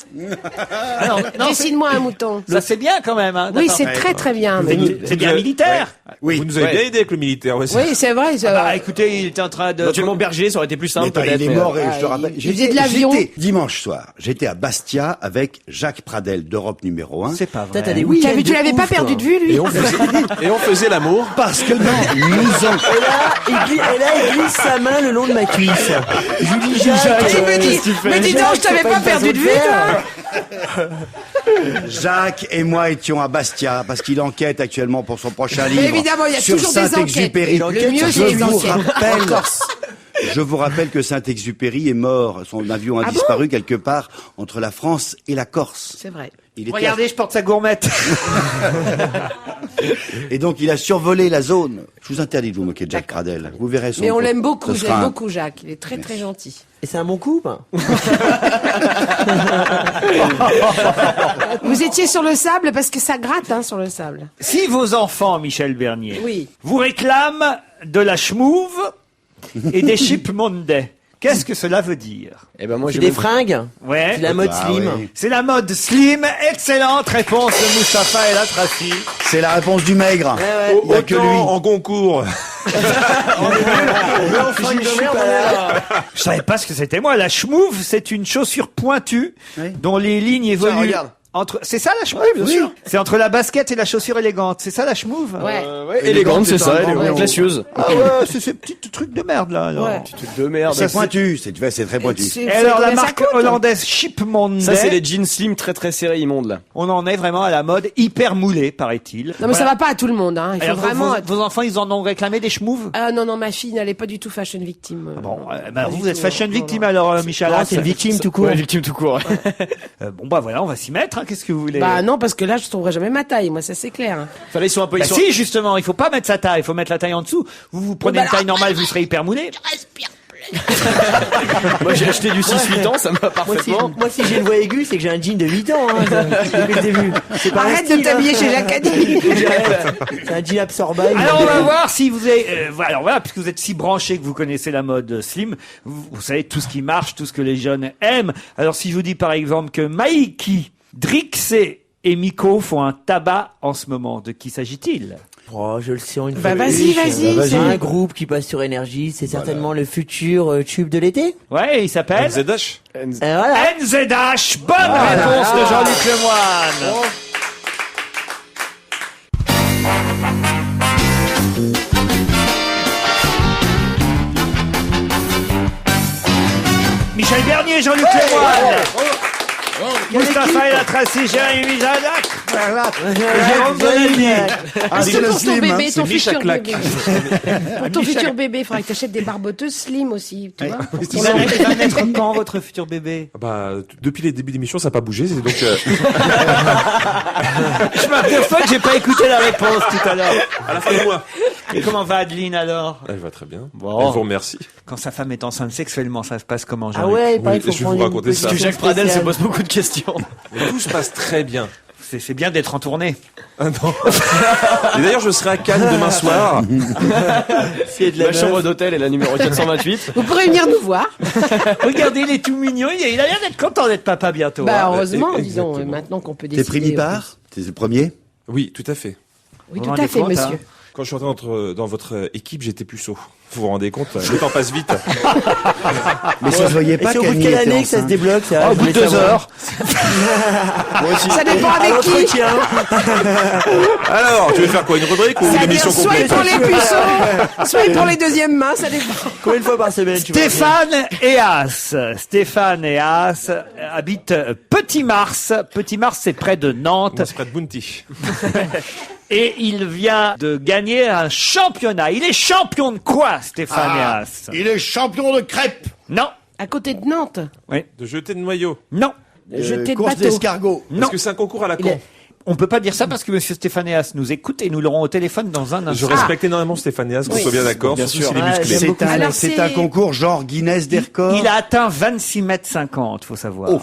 Ah non, non, Dessine-moi un mouton. ça c'est bien quand même. Hein, Oui, d'accord. c'est très très bien. mais- C'est bien militaire. Oui. Vous nous avez Ouais. bien aidé avec le militaire, ouais. Oui, c'est vrai. ça- Bah écoutez, il était en train de... Éventuellement, Berger, ça aurait été plus simple, Mais attends, peut-être. il est mais, mort et Ah, je te rappelle. il faisait de l'avion. J'étais dimanche soir. J'étais à Bastia avec Jacques Pradel d'Europe numéro 1. C'est pas Putain, t'as vrai. des Oui, week-ends tu l'avais de pas ouf, perdu toi. de vue, lui. Et on faisait l'amour. Parce que non, nous en... Et là, il glisse sa main le long de ma cuisse. Julie Jacques. Il me dit, mais dis donc, je t'avais pas perdu de vue, toi. Jacques et moi étions à Bastia parce qu'il enquête actuellement pour son prochain livre. Mais évidemment, il y a sur toujours des Saint-Exupéry. enquêtes. Le mieux, c'est les enquêtes. Je vous rappelle que Saint-Exupéry est mort. Son avion a Ah bon disparu quelque part entre la France et la Corse. C'est vrai. Il était Regardez, je porte sa gourmette. Et donc il a survolé la zone. Je vous interdis de vous moquer de Jacques Pradel. Vous verrez son. Mais on l'aime beaucoup, ce je sera l'aime un- beaucoup, Jacques. Il est très très gentil. Et c'est un bon coup, ben. Vous étiez sur le sable parce que ça gratte, hein, sur le sable. Si vos enfants, Michel Bernier, Oui. vous réclament de la schmouve et des chips Monday, qu'est-ce que cela veut dire? Eh ben, moi, C'est je des vais- fringues. Ouais. C'est la mode Ah slim. oui. C'est la mode slim. Excellente réponse de Mustapha El Atrassi. C'est la réponse du maigre. Il y a que Autant lui. en concours. Je savais pas ce que c'était moi. La schmouve, c'est une chaussure pointue Oui. dont les lignes évoluent. regarde. Entre, c'est ça la schmouve? bien sûr. C'est entre la basket et la chaussure élégante. C'est ça la schmouve? Ouais. Ouais, élégante, c'est ça, élégante, élégante, classieuse. Ah ouais, c'est ces petits trucs de merde là. alors. Ouais. De merde. C'est pointu. C'est très pointu. Et alors la combien ça marque coûte hollandaise Chip Monday, Ça, c'est les jeans slim très très serrés, immondes, là. on en est vraiment à la mode hyper moulée, paraît-il. Non, mais ça va pas à tout le monde, hein. Il faut Alors, vraiment. vos enfants, ils en ont réclamé des schmouves? Ah non, non, ma fille n'allait pas du tout fashion victime. Bon, Pas vous du êtes tout, fashion non, victime non. alors, Michel. Non, c'est une victime tout court. Ouais, victime tout court. Bon bah voilà, on va s'y mettre. Hein, qu'est-ce que vous voulez? Bah non, parce que là, je trouverai jamais ma taille. Moi, ça c'est clair. hein. Fallait, ils sont un peu, Bah ils sont- si, justement, il faut pas mettre sa taille, il faut mettre la taille en dessous. Vous prenez bah une taille alors, normale, vous serez hyper moulé. Moi, j'ai acheté du 6-8 ans, ça me va parfaitement. Moi, si j'ai une voix aiguë, c'est que j'ai un jean de 8 ans, hein, depuis le début. C'est pas un Arrête de style, t'habiller hein. chez Jacadi. C'est un jean absorbable. Alors on va voir si vous avez, alors voilà, puisque vous êtes si branché que vous connaissez la mode slim, vous savez tout ce qui marche, tout ce que les jeunes aiment. Alors si je vous dis par exemple que Maïki, Drixé et Miko font un tabac en ce moment, de qui s'agit-il? Oh, je le sais en une Bah fois. vas-y, vas-y. C'est un groupe qui passe sur Énergie. C'est certainement le futur tube de l'été. Ouais, il s'appelle ZH. Voilà. NZH. Bonne réponse de Jean-Luc Lemoyne. Michel Bernier, Jean-Luc Lemoyne. Mustapha El Atrassi, Jérémy Mizadac. Jérôme Bonaldi. Ah, c'est le Pour ton slim, hein. bébé, ton Micha futur Claque. bébé. Pour ton futur bébé, il faudrait que tu achètes des barboteuses slim aussi, tu vois. Il va naître quand, votre futur bébé? Bah, depuis les débuts d'émission, ça n'a pas bougé. C'est donc, Je m'aperçois que j'ai pas écouté la réponse tout à l'heure. à la fin du mois. Et comment va Adeline alors? Elle va très bien. Bon. Elle vous remercie. Quand sa femme est enceinte sexuellement, ça se passe comment, Ah Jean-Luc? ouais, pareil, Oui, faut je vais prendre vous une raconter ça. position Jacques Pradel se spéciale. pose beaucoup de questions. Mais tout se passe très bien. C'est bien d'être en tournée. Ah non. Et d'ailleurs, je serai à Cannes demain soir. C'est de La la chambre d'hôtel est la numéro 428. Vous pourrez venir nous voir. Regardez, il est tout mignon. Il a l'air d'être content d'être papa bientôt. Bah hein. heureusement, exactement. disons, maintenant qu'on peut T'es décider. primipare? T'es le premier? Oui, tout à fait. Oui, Vous tout vous à rendez fait, compte, monsieur. Quand je suis rentré dans votre équipe, j'étais puceau. Vous vous rendez compte? Le temps passe vite. Mais ça se voyait Et pas c'est au bout de qu'Annie quelle était année que ça se enceinte. débloque, ça? Au Je bout de voulais 2 savoir. heures. Moi aussi. Ça dépend À avec qui. l'entretien. Alors, tu veux faire quoi? Une rubrique ou une C'est-à-dire émission soit complète? pour les puceaux, soit pour les deuxièmes mains, ça dépend. Combien de fois par semaine, tu vois? Stéphane Eas habite Petit Mars. Petit Mars, c'est près de Nantes. Moi, c'est près de Bounty. Et il vient de gagner un championnat. Il est champion de quoi, Stéphane Eas? Il est champion de crêpes. Non, À côté de Nantes, De jeter de noyau. non, jeter de Course bateau. d'escargot. non. Parce que c'est un concours à la con. On peut pas dire ça parce que monsieur Stéphane Eas nous écoute et nous l'aurons au téléphone dans un Je instant. respecte énormément Stéphane Eas, qu'on soit bien d'accord, Bien surtout sûr. s'il est Ah, musclé. j'aime beaucoup. Alors, C'est c'est- un concours genre Guinness des records. Il a atteint 26 mètres 50, faut savoir. Ouh,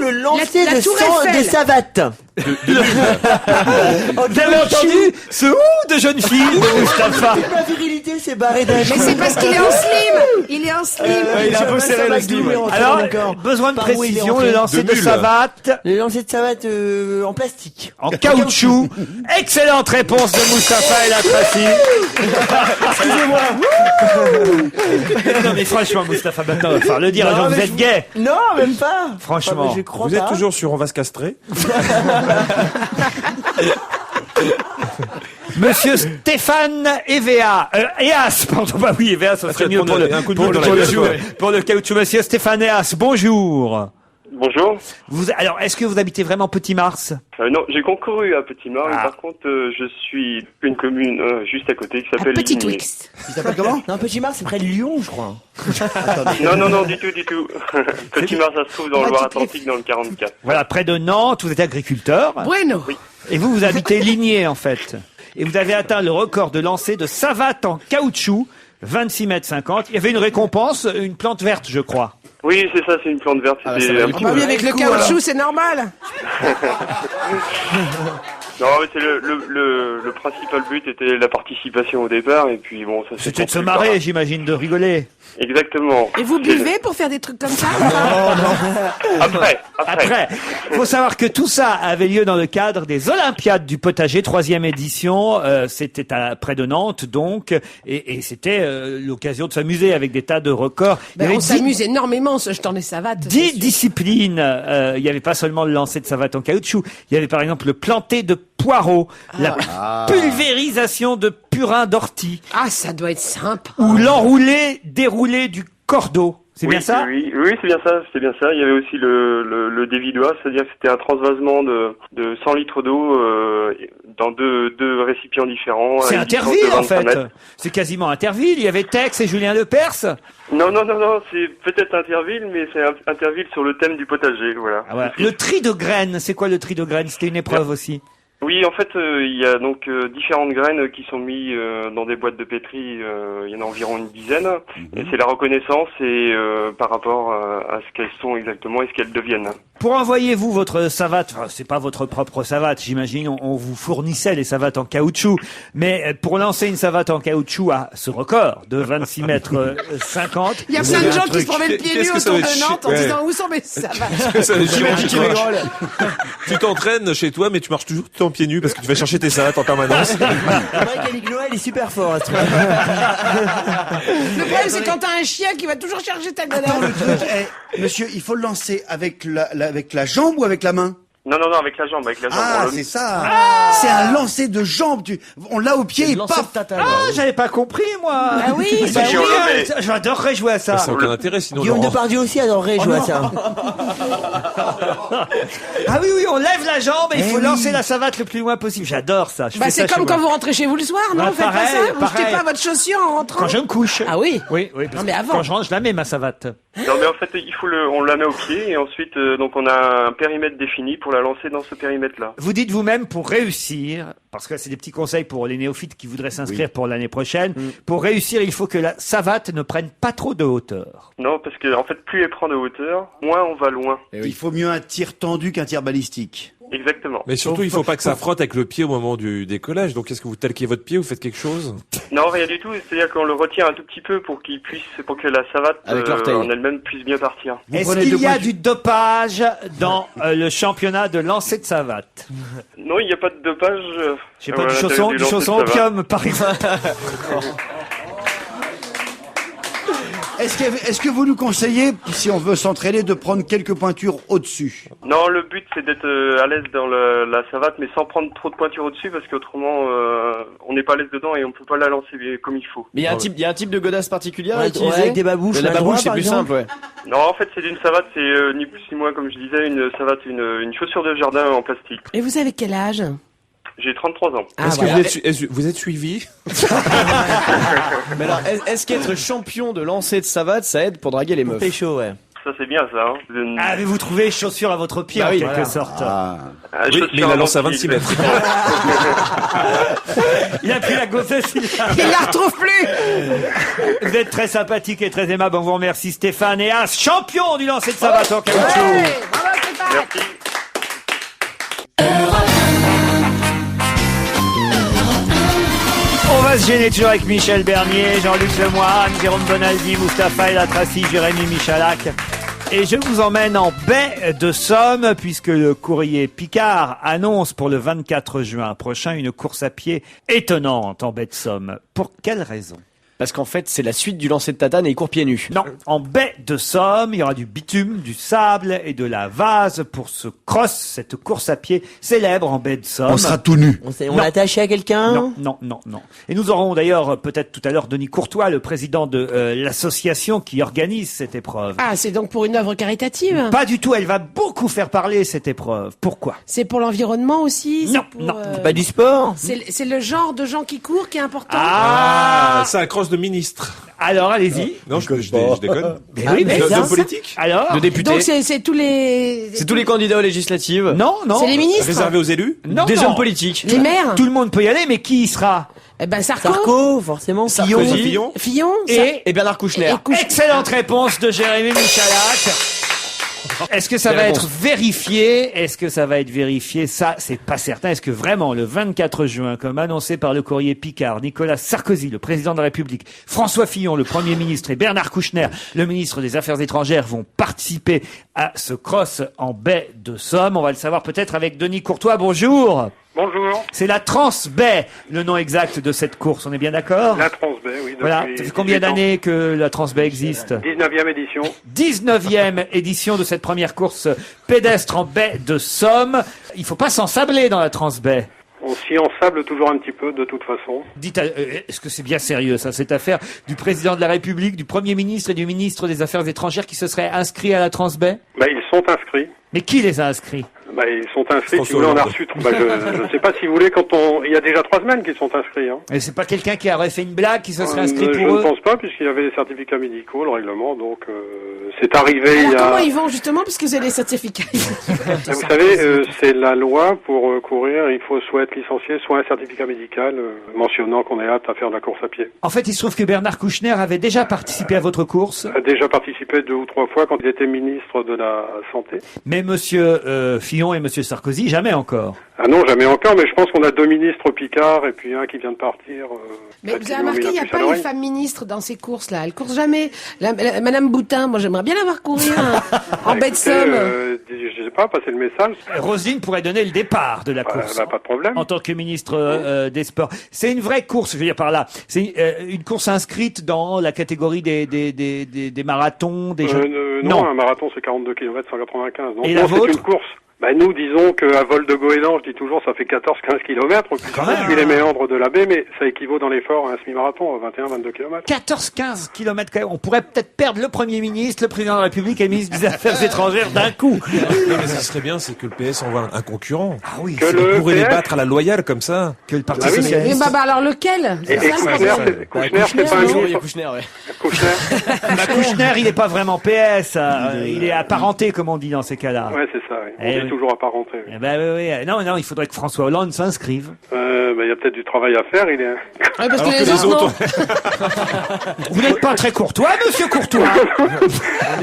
le lancer La de Tour sang Eiffel. des savates. Vous avez entendu ce ouh de jeune fille de Mustapha? Ma virilité s'est barrée d'un Mais c'est parce qu'il est en slim. Il est en slim. il a un peu serré le slim, ouais. Alors, besoin de Par où il est précision, entré le lancer De de mule. savate Le lancer de savate en plastique. en caoutchouc. Excellente réponse de Mustapha El Atrassi. Non mais franchement, Mustapha, maintenant, il va falloir le dire, Non, genre, vous mais êtes gay. Non, même pas. Franchement. Ah, mais je crois Vous êtes pas. toujours sur On va se castrer? Monsieur Stéphane Eas, pardon, bah oui, Evea, ça serait Attends, mieux pour le, un coup de pour boule le, dans pour la le- gueule, quoi. pour le caoutchouc. Monsieur Stéphane Eas, bonjour. Bonjour. Alors, est-ce que vous habitez vraiment Petit Mars? Non, j'ai concouru à Petit-Mars, mais Ah. par contre, je suis une commune juste à côté qui Un s'appelle petit Ligny. Twix. Il s'appelle comment? Non, Petit Mars, c'est près de Lyon, je crois. Non, du tout. Petit-Mars, ça se trouve dans Bah, le Loire-Atlantique, dans le 44. Voilà, près de Nantes, vous êtes agriculteur. Bueno. Et vous habitez Ligné, en fait. Et vous avez atteint le record de lancer de savate en caoutchouc, 26 mètres 50. Il y avait une récompense, une plante verte, je crois. Oui, c'est ça, c'est une plante verte. Ah, C'était ça va un le petit- Bah oui, avec le caoutchouc, c'est normal. Non, mais c'est le principal but était la participation au départ, et puis bon, ça s'est C'était de se construit marrer, par- j'imagine, de rigoler. Exactement. Et vous buvez pour faire des trucs comme ça? Après. Après, faut savoir que tout ça avait lieu dans le cadre des Olympiades du potager, 3e édition. C'était près de Nantes, donc, et c'était l'occasion de s'amuser avec des tas de records. Ben, Il y on avait s'amuse énormément, ce jetant des savates. 10 disciplines. Il n'y avait pas seulement le lancer de savate en caoutchouc. Il y avait par exemple le planter de poireaux, la pulvérisation de purin d'ortie Ah, ça doit être sympa. ou déroulé du cordeau. C'est bien ça? Oui, c'est bien ça, c'était bien ça. Il y avait aussi le dévidois, c'est-à-dire que c'était un transvasement de 100 litres d'eau dans deux récipients différents. C'est à une distance Interville de en 25 fait. mètres. C'est quasiment Interville. Il y avait Tex et Julien Lepers. Non, c'est peut-être Interville, mais c'est Interville sur le thème du potager, voilà. Ah, voilà. Le tri de graines, c'est quoi le tri de graines? C'était une épreuve aussi. Oui, en fait, il y a donc différentes graines qui sont mises dans des boîtes de pétri. Il y en a environ une dizaine. Et c'est la reconnaissance et par rapport à ce qu'elles sont exactement et ce qu'elles deviennent. Pour envoyer vous votre savate, enfin, c'est pas votre propre savate, j'imagine, on vous fournissait les savates en caoutchouc, mais pour lancer une savate en caoutchouc à ce record de 26 mètres 50. Il y a plein de gens qui se promènent pieds nus Qu'est-ce que ça autour va être de Nantes en chiant, disant où sont mes savates. Ça va jamais tu t'entraînes chez toi, mais tu marches toujours tout en pieds nus parce que tu vas chercher tes savates en permanence. C'est vrai qu'Yannick Noël est super fort à ce truc. Le problème, c'est quand t'as un chien qui va toujours chercher ta Attends, godasse. le truc, monsieur, il faut le lancer avec avec la jambe ou avec la main? Non, avec la jambe, Ah, c'est ça. C'est un lancer de jambe. On l'a au pied et paf. Ah, j'avais pas compris, moi. Ah oui, bah oui, mais- J'adorerais jouer à ça. Ça n'a aucun intérêt sinon. Guillaume Laurent. Depardieu aussi adorerait jouer à ça. Ah oui, on lève la jambe et il faut oui. lancer la savate le plus loin possible. J'adore ça. Je Bah, fais c'est ça comme chez quand moi. vous rentrez chez vous le soir, non? Bah, Vous faites pas pareil, ça? Vous jetez pareil. pas votre chaussure en rentrant? Quand je me couche. Ah oui? Oui, parce Non, mais que avant. quand je rentre, je la mets, ma savate. Non, mais en fait, on la met au pied et ensuite, donc on a un périmètre défini pour la lancer dans ce périmètre-là. Vous dites vous-même, pour réussir, parce que c'est des petits conseils pour les néophytes qui voudraient s'inscrire pour l'année prochaine, pour réussir, il faut que la savate ne prenne pas trop de hauteur. Non, parce que en fait, plus elle prend de hauteur, moins on va loin. Il faut mieux un tir tendu qu'un tir balistique. Exactement. Mais surtout, il faut pas que ça frotte avec le pied au moment du décollage. Donc, est-ce que vous talquez votre pied ou faites quelque chose? Non, rien du tout. C'est-à-dire qu'on le retire un tout petit peu pour pour que la savate Avec l'orteil. en elle-même puisse bien partir. Est-ce prenez qu'il deux y a points du dopage dans le championnat de lancer de savate? Non, il n'y a pas de dopage. Je sais pas, du chausson opium, par exemple. Est-ce que vous nous conseillez, si on veut s'entraîner, de prendre quelques pointures au-dessus? Non, le but c'est d'être à l'aise dans la savate, mais sans prendre trop de pointure au-dessus, parce qu'autrement on n'est pas à l'aise dedans et on peut pas la lancer comme il faut. Mais il y a un type de godasse particulière à Ouais, utiliser. avec des babouches. La main droite, babouche, c'est par plus exemple. simple, ouais. Non, en fait c'est d'une savate, c'est ni plus ni moins, comme je disais, une savate, une chaussure de jardin en plastique. Et vous avez quel âge? J'ai 33 ans. Ah, Est-ce voilà. que vous êtes suivi? Mais alors, est-ce qu'être champion de lancer de savate, ça aide pour draguer les meufs? Pécho, ouais. Ça c'est bien ça. Hein. Ah, mais vous trouvez chaussure à votre pied, Bah en oui, quelque voilà. sorte. Ah. Oui, mais il la lance à 26 mètres. Il a pris la grossesse. Il la retrouve plus! Vous êtes très sympathique et très aimable. On vous remercie, Stéphane et As, champion du lancer de savate en caoutchouc. Ouais, bravo, Stéphane. Merci. On va se gêner toujours avec Michel Bernier, Jean-Luc Lemoyne, Jérôme Bonaldi, Mustapha El Atrassi, Jérémy Michalak. Et je vous emmène en baie de Somme, puisque le courrier Picard annonce pour le 24 juin prochain une course à pied étonnante en baie de Somme. Pour quelle raison? Parce qu'en fait, c'est la suite du lancer de tatane et il court pieds nus. Non, en baie de Somme, il y aura du bitume, du sable et de la vase pour ce cross, cette course à pied célèbre en baie de Somme. On sera tout nu. On l'a attaché à quelqu'un? Non. Et nous aurons d'ailleurs peut-être tout à l'heure Denis Courtois, le président de l'association qui organise cette épreuve. Ah, c'est donc pour une œuvre caritative? Pas du tout, elle va beaucoup faire parler cette épreuve. Pourquoi? C'est pour l'environnement aussi? Non, C'est pour, non. Pas du sport? C'est le genre de gens qui courent qui est important? Ah, C'est un cross de ministre. alors allez-y. Non, je déconne. Mais oui, mais ça, De politique? alors De députés. Donc c'est tous les... C'est tous les candidats aux législatives. Non. C'est les ministres? Réservé aux élus? Non, Des non. hommes politiques. Les maires? Tout le monde peut y aller, mais qui y sera? Eh ben, Sarko? Sarko, forcément. Sarkozy. Fillon? Fillon? Et Bernard Kouchner. Et Kouchner. Excellente réponse de Jérémy Michalak. Est-ce que ça Quelle va réponse. être vérifié? Est-ce que ça va être vérifié? Ça, c'est pas certain. Est-ce que vraiment, le 24 juin, comme annoncé par le courrier Picard, Nicolas Sarkozy, le président de la République, François Fillon, le Premier ministre, et Bernard Kouchner, le ministre des Affaires étrangères, vont participer à ce cross en baie de Somme? On va le savoir peut-être avec Denis Courtois. Bonjour. Bonjour. C'est la Transbaie, le nom exact de cette course. On est bien d'accord? La Transbaie, oui. Voilà. Ça fait combien d'années que la Transbaie existe? 19e édition. 19e édition de cette première course pédestre en baie de Somme. Il faut pas s'ensabler dans la Transbaie. On s'y ensable toujours un petit peu de toute façon. Dites, est-ce que c'est bien sérieux ça, cette affaire du président de la République, du Premier ministre et du ministre des Affaires étrangères qui se seraient inscrits à la Transbaie? Ils sont inscrits. Mais qui les a inscrits? Bah, ils sont inscrits, si François vous voulez, on a Hollande. reçu, je ne sais pas si vous voulez, il y a déjà 3 semaines qu'ils sont inscrits, hein. Et c'est pas quelqu'un qui aurait fait une blague qui se serait inscrit Je pour ne eux? pense pas, puisqu'il y avait les certificats médicaux, le règlement, donc, c'est arrivé Alors il y comment a... ils vont justement puisque c'est les certificats? Vous savez, c'est la loi pour courir, il faut soit être licencié, soit un certificat médical mentionnant qu'on est apte à faire de la course à pied. En fait, il se trouve que Bernard Kouchner avait déjà participé à votre course, A déjà participé 2 ou 3 fois quand il était ministre de la Santé. mais monsieur Fillon et monsieur Sarkozy, jamais encore. Ah non, jamais encore, mais je pense qu'on a 2 ministres Picard et puis un qui vient de partir. Mais qui vous avez lui ont remarqué, mis il n'y a la puce à pas les l'oreille. femmes ministres dans ces courses-là. Elles courent jamais. Madame Boutin, moi j'aimerais bien la voir courir en baie de Écoutez, Somme. je sais pas, passer le message. Roselyne pourrait donner le départ de la course. Pas de problème. En tant que ministre des Sports. C'est une vraie course, je veux dire par là. C'est une course inscrite dans la catégorie des marathons, des jeux. Non, un marathon c'est 42 km 195. Donc Et non, la c'est vôtre une course. Bah, nous, disons qu'à vol de goéland, je dis toujours, ça fait 14-15 km, puis Quand ça même, suit les méandres de la baie, mais ça équivaut dans l'effort à un semi-marathon, 21-22 km. 14-15 kilomètres quand même. On pourrait peut-être perdre le Premier ministre, le Président de la République et le ministre des Affaires étrangères d'un coup. Mais ce qui serait bien, c'est que le PS envoie un concurrent. Ah oui, Que On le pourrait les PS battre à la loyale comme ça. que le Parti Ah oui, Mais Socialiste. alors lequel? Et C'est ça le Kouchner, problème. Kouchner, c'est pas un Il y a ministre. Kouchner, ouais. Kouchner. Bah, Kouchner, il n'est pas vraiment PS. Il est apparenté, comme on dit dans ces cas-là. Ouais, c'est ça, oui. On Eh dit oui. toujours apparenté. Oui. Eh ben, oui, oui. Non, il faudrait que François Hollande s'inscrive. Il y a peut-être du travail à faire, il est... Ouais, parce que les autres, non. Vous n'êtes pas très courtois, monsieur Courtois.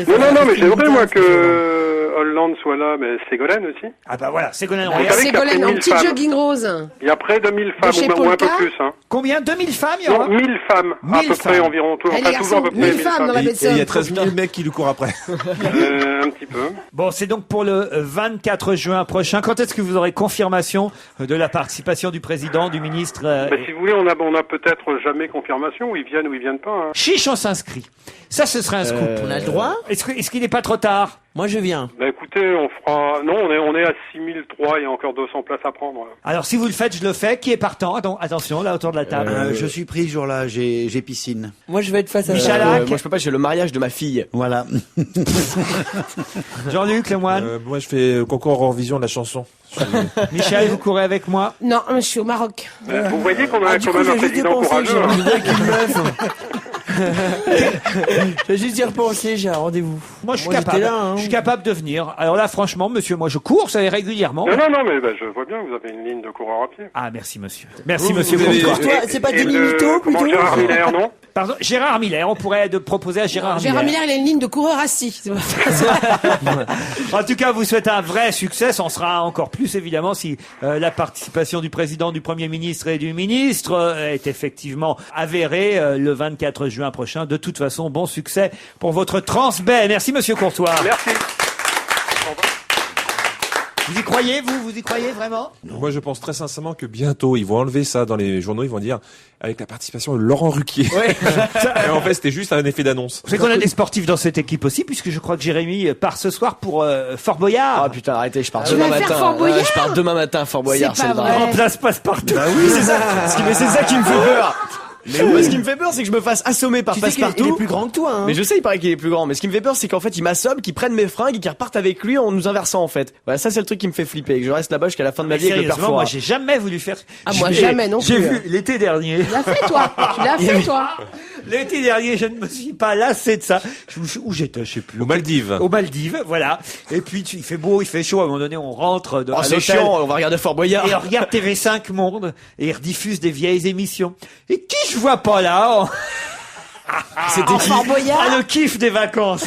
Non, mais j'aimerais, moi, que Hollande soit là, mais Ségolène aussi. Ah bah voilà, Ségolène Vous Royal. savez qu'il y a près de Ségolène en 1000 petite femmes. jogging rose. Il y a près de 1000 femmes, chez ou un peu Polka plus, hein. Combien? 2000 femmes, il y aura? Non, 1000 femmes, à 1000 peu près femmes. environ, Eh, les toujours à peu garçons, près 1000 femmes dans la baie de Et il y a Somme. 13 000 mecs qui lui courent après. Un petit peu. Bon, c'est donc pour le 24 juin prochain. Quand est-ce que vous aurez confirmation de la participation du président, du ministre Si vous voulez, on a peut-être jamais confirmation, où ils viennent pas, hein. Chiche, on s'inscrit. Ça, ce serait un scoop. On a le droit? Est-ce qu'il n'est pas trop tard? Moi, je viens. Bah écoutez, on fera... Non, on est à 6003, il y a encore 200 places à prendre. Alors, si vous le faites, je le fais. Qui est partant? Attention, là, autour de la table. Je suis pris ce jour-là, j'ai piscine. Moi, je vais être face à Michel ça. Hack. Moi, je peux pas, j'ai le mariage de ma fille. Voilà. Jean-Luc Lemoine. Moi, je fais concours en vision de la chanson. Michel, vous courez avec moi? Non, je suis au Maroc. Vous voyez qu'on a Du quand coup, même un j'ai juste président dépensé, courageux, j'ai hein. rendez-vous avec une meuf. J'ai juste y repenser, j'ai un rendez-vous. Moi, je suis j'étais capable. là, hein. Je suis capable de venir. Alors là, franchement, monsieur, moi, je cours, ça régulièrement. Non, mais je vois bien, vous avez une ligne de coureur à pied. Ah, merci, monsieur. Merci, monsieur vous avez- Courtois. Toi, c'est pas Et Denis Mito, comment, plutôt? Gérard Miller, non? Pardon, Gérard Miller. On pourrait proposer à Gérard Gérard Miller, il a une ligne de coureur assis. En tout cas, vous souhaitez un vrai succès. On sera encore plus, évidemment, si la participation du président, du premier ministre et du ministre est effectivement avérée le 24 juin prochain. De toute façon, bon succès pour votre Transbaie. Merci, monsieur Courtois. Merci. Vous y croyez, vous y croyez vraiment? Moi, je pense très sincèrement que bientôt, ils vont enlever ça dans les journaux. Ils vont dire avec la participation de Laurent Ruquier. Ouais. Et en fait, c'était juste un effet d'annonce. Vous savez qu'on a des sportifs dans cette équipe aussi, puisque je crois que Jérémy part ce soir pour Fort Boyard. Ah putain, arrêtez, je pars Tu demain vas faire matin. Fort Boyard Je pars demain matin, Fort Boyard, C'est pas le vrai. drame. Remplace Passepartout. Oui, c'est ça. C'est ça qui me fait peur. Mais moi, ce qui me fait peur, c'est que je me fasse assommer par Tu sais qu'il est Passepartout. plus grand que toi, hein. Mais je sais, il paraît qu'il est plus grand. Mais ce qui me fait peur, c'est qu'en fait, il m'assomme, qu'il prenne mes fringues et qu'il reparte avec lui en nous inversant, en fait. Voilà, ça, c'est le truc qui me fait flipper. Et que je reste là-bas jusqu'à la fin de ma vie avec le père Sérieusement, moi, Fouras. j'ai jamais voulu faire. Ah, moi, J'ai- jamais non J'ai plus. vu l'été dernier. Tu l'as fait, toi. Tu l'as fait, toi. L'été dernier, je ne me suis pas lassé de ça. Où j'étais, je sais plus. Aux Maldives. Aux Maldives, voilà. Et puis, il fait beau, il fait chaud. À un moment donné, on rentre Oh, à c'est l'hôtel. chiant, on va regarder Fort Boyard. Et on regarde TV5 Monde. Et ils rediffusent des vieilles émissions. Et qui je vois pas là? C'était qui? Fort Boyard. Ah, le kiff des vacances.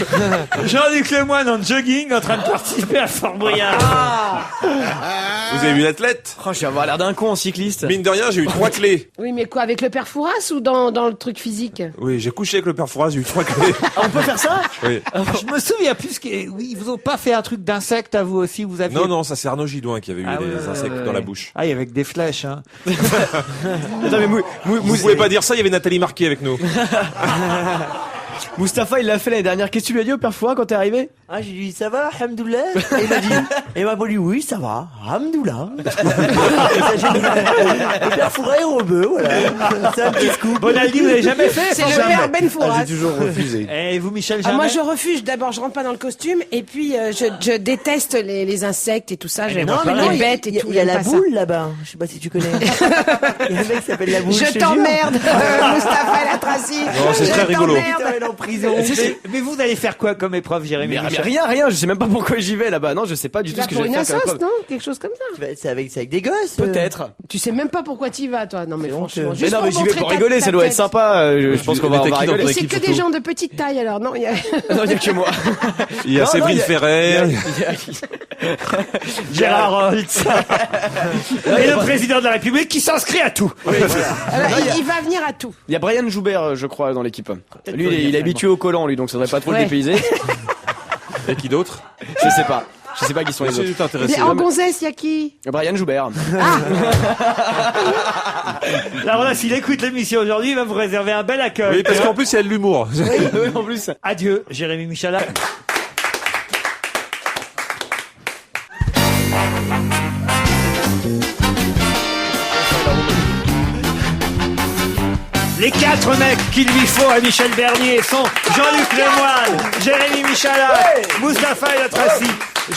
Jean-Luc Lemoine en jogging en train de participer à Fort Boyard. Vous avez vu l'athlète? Oh, je vais avoir l'air d'un con en cycliste. Mine de rien, j'ai eu 3 clés. Oui, mais quoi, avec le père Fouras ou dans le truc physique? Oui, j'ai couché avec le père Fouras, j'ai eu 3 clés. Ah, on peut faire ça? Oui. Je me souviens plus oui, ils vous ont pas fait un truc d'insecte à vous aussi, vous aviez. Non, ça c'est Arnaud Gidouin qui avait eu Ah des ouais, insectes ouais, dans la ouais. bouche. Ah, avec des flèches, hein. Attends, mais Vous pouvez pas dire ça, il y avait Nathalie Marquet avec nous. Mustapha, il l'a fait l'année dernière. Qu'est-ce que tu lui as dit au père Fouras quand t'es arrivé? Ah, j'ai dit, ça va, Hamdoullah? Et il m'a dit, et m'a dit, oui, ça va, Hamdoullah. Le père Fouras est rebeu, voilà. C'est un petit scoop. Bonaldi, vous l'avez jamais fait? C'est le père Ben Fouras. J'ai toujours refusé. Et vous, Michel, jamais? Moi, je refuse. D'abord, je rentre pas dans le costume, et puis je déteste les insectes et tout ça. J'aime moi, pas pareil. les bêtes et tout. Il y a j'aime la pas ça. boule là-bas. Je sais pas si tu connais. Il y a un mec qui s'appelle la boule. Je te t'emmerde, Mustapha El Atrassi. Non, c'est Je très rigolo. t'emmerde. jure. Il est en prison. Mais vous allez faire quoi comme épreuve, Jérémy Mais Michel? rien, je sais même pas pourquoi j'y vais là-bas. Non, je sais pas du Tu tout vas ce que pour je vais une faire comme assoce, épreuve. non? Quelque chose comme ça. C'est avec des gosses. Peut-être. Tu sais même pas pourquoi tu y vas, toi. Non, mais C'est franchement. honteux. juste Mais non, mais pour j'y vais montrer pour ta- rigoler, ta ça doit être tête. sympa. Je pense qu'on va Mais t'es qui dans rigoler. ton Mais c'est équipe, que des surtout gens de petite taille, alors. Non, il y a... Non, il y a que moi. Il y a Non, Séverine il y a- Ferrer. Gérard Holtz. Et le président de la République qui s'inscrit à tout. Alors, il va venir à tout. Il y a Brian Joubert, je crois, dans l'équipe. Lui, il est habitué au collant, lui, donc ça devrait pas trop le Ouais. dépayser. Et qui d'autre? Je sais pas. Je sais pas qui sont les autres. C'est intéressant. Mais en gonzesse, il y a qui? Brian Joubert. Là, voilà, s'il écoute l'émission aujourd'hui, il va vous réserver un bel accueil. Oui, parce qu'en plus, il y a de l'humour. Oui, en plus. Adieu, Jérémy Michalak. Les 4 mecs qu'il lui faut à Michel Bernier sont Jean-Luc Lemoyne, Jérémy Michalak, Mustapha El Atrassi,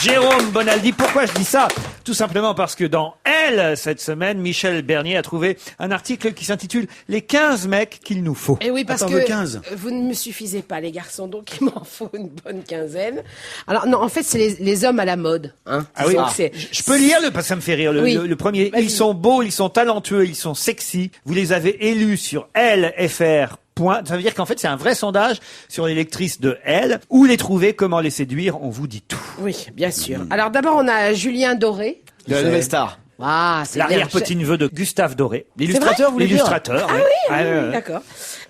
Jérôme Bonaldi. Pourquoi je dis ça? Tout simplement parce que dans Elle, cette semaine, Michel Bernier a trouvé un article qui s'intitule « Les 15 mecs qu'il nous faut ». Et oui, parce Attends, que 15. vous ne me suffisez pas, les garçons, donc il m'en faut une bonne quinzaine. Alors, non, en fait, c'est les hommes à la mode. Hein. Ah oui, Donc, c'est- je peux lire parce que ça me fait rire. Oui. Le premier, Vas-y. ils sont beaux, ils sont talentueux, ils sont sexy. Vous les avez élus sur LFR. Ça veut dire qu'en fait, c'est un vrai sondage sur les lectrices de Elle. Où les trouver, comment les séduire, on vous dit tout. Oui, bien sûr. Alors, d'abord, on a Julien Doré. De la nouvelle star. Ah, c'est L'arrière-petit-neveu de Gustave Doré. L'illustrateur, vous voulez dire? L'illustrateur, Ah ouais. oui, Ah, oui, ouais, ouais. d'accord.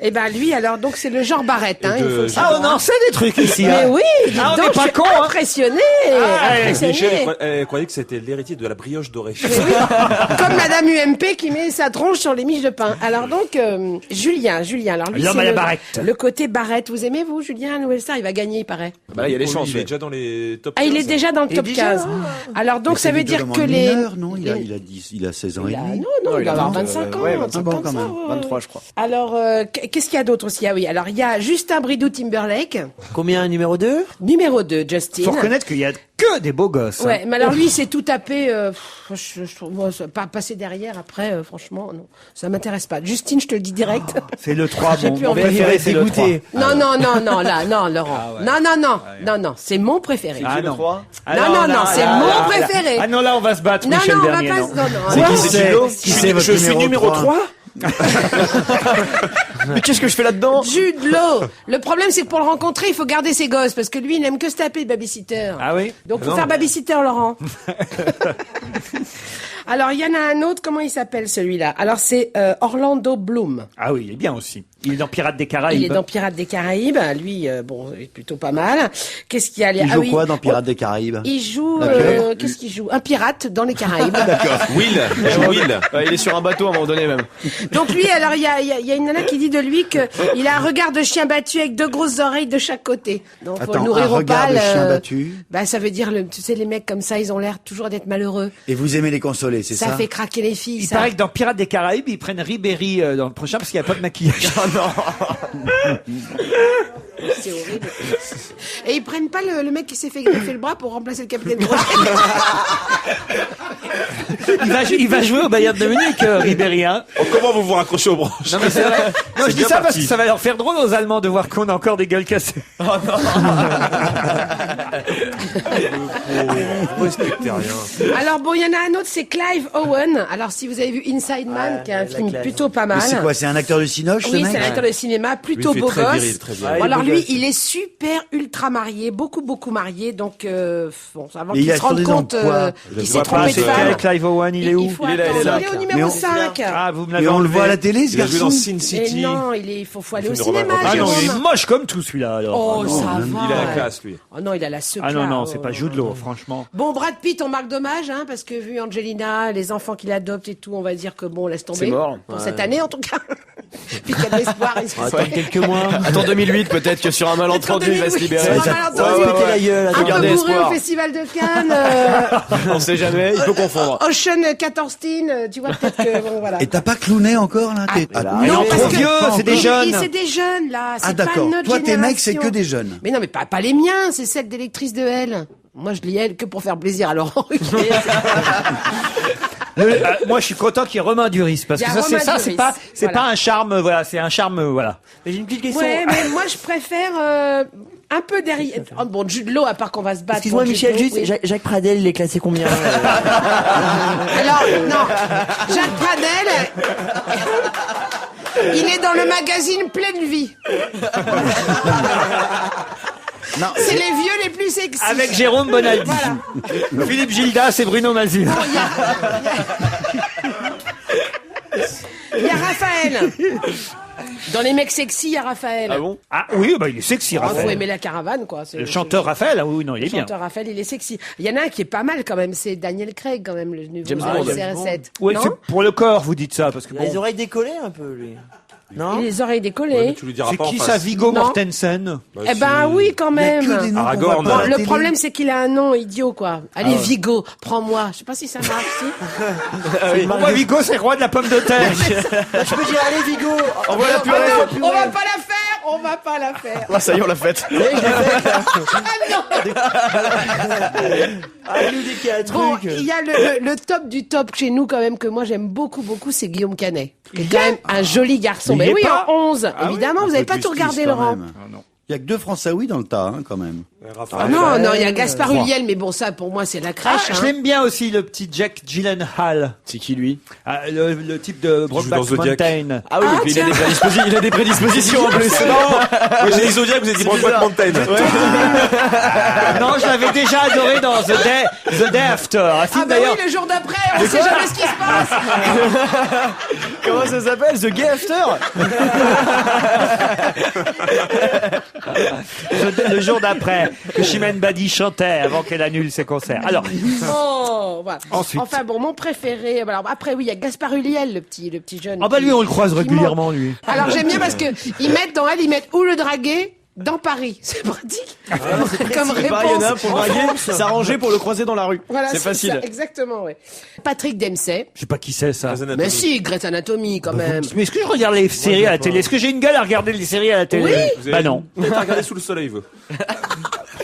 Et ben lui, alors, donc c'est le genre Barrette, hein, il faut le Ah, savoir. on en sait des trucs ici. Mais hein. oui, dites Ah, on donc, n'est pas je suis con, hein. impressionné. Michel, impressionné. elle croyait que c'était l'héritier de la brioche dorée. Comme Madame UMP qui met sa tronche sur les miches de pain. Alors donc, Julien, alors lui, L'homme c'est à la Barrette. le côté Barrette. Vous aimez, vous, Julien, Nouvelle Star? Il va gagner, il paraît. Bah là, il y a les Pour lui, chances. il est ouais. déjà dans les top Ah, il 15. est déjà dans le top déjà, 15. Alors donc, ça veut dire que les... Non, il a 16 ans et Il a- demi. non, il doit avoir 20, 25 ans. ouais, un 25 truc ans comme quand ça, même. ouais. 23, je crois. Alors, qu'est-ce qu'il y a d'autre aussi? Ah oui, alors il y a Justin Bridou-Timberlake, Combien, numéro 2? numéro 2, Justin. Faut reconnaître qu'il y a que des beaux gosses. hein. Ouais, mais alors lui, il s'est tout tapé. Je trouve, moi, pas passer derrière après, franchement, non, ça m'intéresse pas. Justine, je te le dis direct. C'est le 3, J'ai mon, plus mon envie. préféré, c'est le 3. Non, Laurent. Non, c'est mon préféré. Ah non. Non, c'est mon préféré. Ah non, là, on va se battre, Non, Michel on va Bernier. pas. non. Non. C'est Judo Je suis numéro 3. Mais qu'est-ce que je fais là-dedans? Jude Law. Le problème, c'est que pour le rencontrer, il faut garder ses gosses parce que lui, il n'aime que se taper de babysitter. Ah oui? Donc, faut faire babysitter, Laurent. Alors, il y en a un autre. Comment il s'appelle celui-là? Alors, c'est Orlando Bloom. Ah oui, il est bien aussi. Il est dans Pirates des Caraïbes. Il est dans Pirates des Caraïbes. Lui, bon, il est plutôt pas mal. Qu'est-ce qu'il y a? Il joue quoi dans Pirates des Caraïbes? Il joue. D'accord. Qu'est-ce qu'il joue? Un pirate dans les Caraïbes. Will. Il joue Will. Il est sur un bateau à un moment donné même. Donc lui, alors il y a une nana qui dit de lui que il a un regard de chien battu avec 2 grosses oreilles de chaque côté. Donc faut le Attends, nourrir un au regard de pâle, chien battu. Bah ça veut dire tu sais les mecs comme ça, ils ont l'air toujours d'être malheureux. Et vous aimez les consoler, c'est ça? Ça fait craquer les filles. Il ça. paraît que dans Pirates des Caraïbes, ils prennent Ribéry dans le prochain parce qu'il n'y a pas de maquillage. C'est horrible. Et ils prennent pas le mec qui s'est fait greffer le bras pour remplacer le capitaine Crochet. Il va jouer au Bayern de Munich, Ribéry. Hein. Oh, comment vous vous raccrochez aux branches? Non mais c'est vrai. Non, je dis bien ça parce parti. que ça va leur faire drôle aux Allemands de voir qu'on a encore des gueules cassées. Vous respectez rien. Alors bon, il y en a un autre, c'est Clive Owen. Alors si vous avez vu Inside Man, qui est un la film classe. plutôt pas mal. Mais c'est quoi? C'est un acteur de cinoche, ce Oui, mec? c'est un acteur de cinéma, plutôt Lui, il beau fait très gosse. viril, très viril. Ah, il est Alors beau lui, gosse. il est super ultra marié, beaucoup marié, donc bon, avant Et qu'il il a se rende tourné dans compte quoi? qu'il Je s'est vois trompé pas, de c'est femme. quel Clive Owen, il est où? Il faut Il est là, attendre, il est là. il est au Mais numéro on- 5. Ah, vous me l'avez Et on le enlevé. voit à la télé, ce Il a joué garçon? dans Sin Et City. non, il faut aller au film de Romain cinéma, Grandet. Ah non, il est Jérôme. moche comme tout celui-là alors. Oh, Ah, non. ça va. Il a la classe, lui. Oh non, il a la secla. Ah non, non, c'est pas Jude Law, franchement. Bon, Brad Pitt, on marque dommage, hein, parce que vu Angelina, les enfants qu'il adopte et tout, on va dire que bon, laisse tomber. C'est mort. Pour cette année, en tout cas. Puis qu'il y a de l'espoir. Attends quelques mois. Attends 2008, peut-être que sur un malentendu, il va se libérer. Sur un malentendu. Ça va péter la gueule. Un attends. Regardez peu bourré espoir. au Festival de Cannes. On sait jamais, il peut confondre. Ocean 14 Teen, tu vois peut-être que bon voilà. Et t'as pas clowné encore là Non, non, parce trop que vieux, c'est des jeunes. C'est des jeunes là. C'est Ah pas d'accord. notre Toi tes mecs c'est génération. que des jeunes. Mais non, mais pas les miens. C'est celle d'électrice de L. Moi, je lis Elle que pour faire plaisir à Laurent Ruquier. Moi, je suis content qu'il y ait Romain Duris parce Il y que a ça, c'est Romain ça, c'est Duris, pas, c'est voilà. pas un charme, voilà, c'est un charme, voilà. Mais j'ai une petite question. Ouais, mais moi, je préfère un peu derrière. Oh, bon, Jude Law, à part qu'on va se battre. Excuse-moi pour Michel, Jude Law, juste, oui. Jacques Pradel, il est classé combien Alors, non. Jacques Pradel, il est dans le magazine Pleine Vie. Non, C'est les vieux les plus sexy. Avec Jérôme Bonaldi. Voilà. Philippe Gildas et Bruno Mazur. Il y a Raphaël. Dans les mecs sexy, il y a Raphaël. Ah bon? Ah oui, bah il est sexy, Il faut Raphaël. aimer la caravane, quoi. Le chanteur Raphaël, ah oui, non, il est Le bien. chanteur Raphaël, il est sexy. Il y en a un qui est pas mal quand même, c'est Daniel Craig quand même, le nouveau James Bond. CR7. Oui, Non, c'est pour le corps, vous dites ça, parce que Il a les bon. oreilles décollées un peu, lui. Non et les oreilles Ouais, décollées. mais tu lui diras C'est pas en qui face. ça, Viggo Non. Mortensen? Bah, Eh ben si. oui, quand il y a même. que des noms qu'on Aragorn. voit pas à Bon, la le télé. problème, c'est qu'il a un nom idiot, quoi. Allez, Vigo, prends-moi. Je sais pas si ça marche, si. Pour moi, Viggo, c'est roi de la pomme de terre. Je peux dire, allez Vigo. Envoie la purée. On va pas la faire, on va pas la faire. Ah, ça y est, on l'a faite. Ah, il nous dit qu'il y a un truc. Bon, il y a le top du top chez nous, quand même, que moi j'aime beaucoup, c'est Guillaume Canet. Qui est quand même un joli garçon. Il Mais y est oui, pas en 11. Évidemment, vous Un avez peu pas tout justice, regardé, quand Laurent. même. Il y a que 2 Français dans le tas, hein, quand même. Ah non, non, il y a Gaspard Ulliel, mais bon, ça, pour moi, c'est la Ah, crèche. je hein. l'aime bien aussi, le petit Jack Gyllenhaal. C'est qui lui? Ah, le type de Brokeback dans Zodiac. Mountain. Ah oui, Ah, puis tiens. il a des prédispositions en plus. Moi j'ai dit Zodiac, vous avez dit Brokeback Mountain. Non, je l'avais déjà adoré dans The Day After. Un film Ah bah d'ailleurs. oui, le jour d'après, on sait jamais ce qui se passe. Comment ça s'appelle? The Gay After? Le jour d'après, que Chimène Badi chantait avant qu'elle annule ses concerts. Alors, Oh, voilà. Ensuite. Enfin bon, mon préféré. Alors après, oui, il y a Gaspard Ulliel, le petit jeune. ah bah lui, on le croise qui régulièrement, monte. lui. Alors j'aime bien parce que ils mettent dans elle, ils mettent où le draguer dans Paris. C'est pratique. Comme C'est pareil, il y en a un réponse. pour le draguer, s'arranger pour le croiser dans la rue. Voilà, C'est facile. ça, exactement, ouais. Patrick Dempsey. Je sais pas qui c'est, ça. Mais si, Grey's Anatomy, quand même. Mais est-ce que je regarde les séries à la télé? Est-ce que j'ai une gueule à regarder les séries à la télé? Oui. Bah non. T'as regardé Sous le soleil, vous.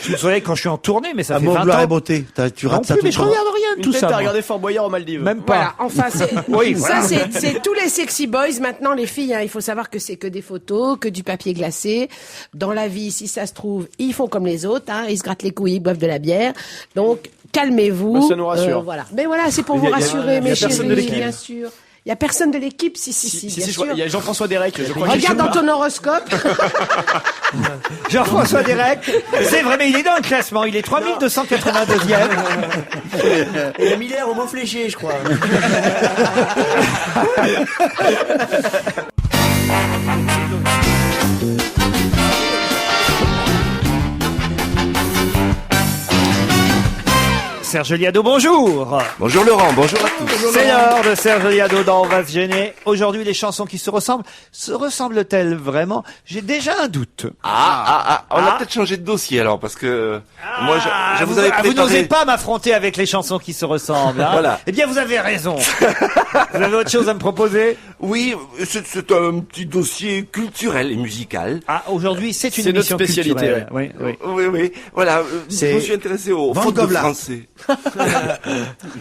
Je me souviens quand je suis en tournée, mais ça fait Amour, 20 gloire et ans. beauté. Tu Non rates ça plus, tout mais le je temps. regarde rien de Une tout tête, ça. t'as moi. regardé Fort Boyard aux Maldives. Même Voilà, pas. enfin, Oui, ça, voilà. c'est tous les sexy boys. Maintenant, les filles, hein, il faut savoir que c'est que des photos, que du papier glacé. Dans la vie, si ça se trouve, ils font comme les autres, hein, ils se grattent les couilles, ils boivent de la bière. Donc, calmez-vous. Bah, ça nous rassure. Voilà. Mais voilà, c'est pour Il y vous a- il y a- rassurer, il y a mes personne de chéris, l'équipe. bien sûr. Il y a personne de l'équipe, si, Si, bien je sûr. crois- il y a Jean-François Derek, je crois qu'il Regarde dans ton horoscope. Jean-François Derek. C'est vrai, mais il est dans le classement. Il est 3282e. Et la Miller au mot fléché, je crois. Serge Liado, bonjour. Bonjour Laurent, bonjour à tous. C'est l'heure de Serge Liado dans On va se gêner. Aujourd'hui, les chansons qui se ressemblent-elles vraiment? J'ai déjà un doute. On a peut-être changé de dossier alors parce que moi je vous avais vous préparé. n'osez pas m'affronter avec les chansons qui se ressemblent. Hein. Voilà. Eh bien, vous avez raison. Vous avez autre chose à me proposer? Oui, c'est un petit dossier culturel et musical. Ah, aujourd'hui, c'est une C'est notre émission spécialité, culturelle. Oui, oui. Oui, voilà. Je C'est me suis intéressé aux Van fautes de Gogh, là. français.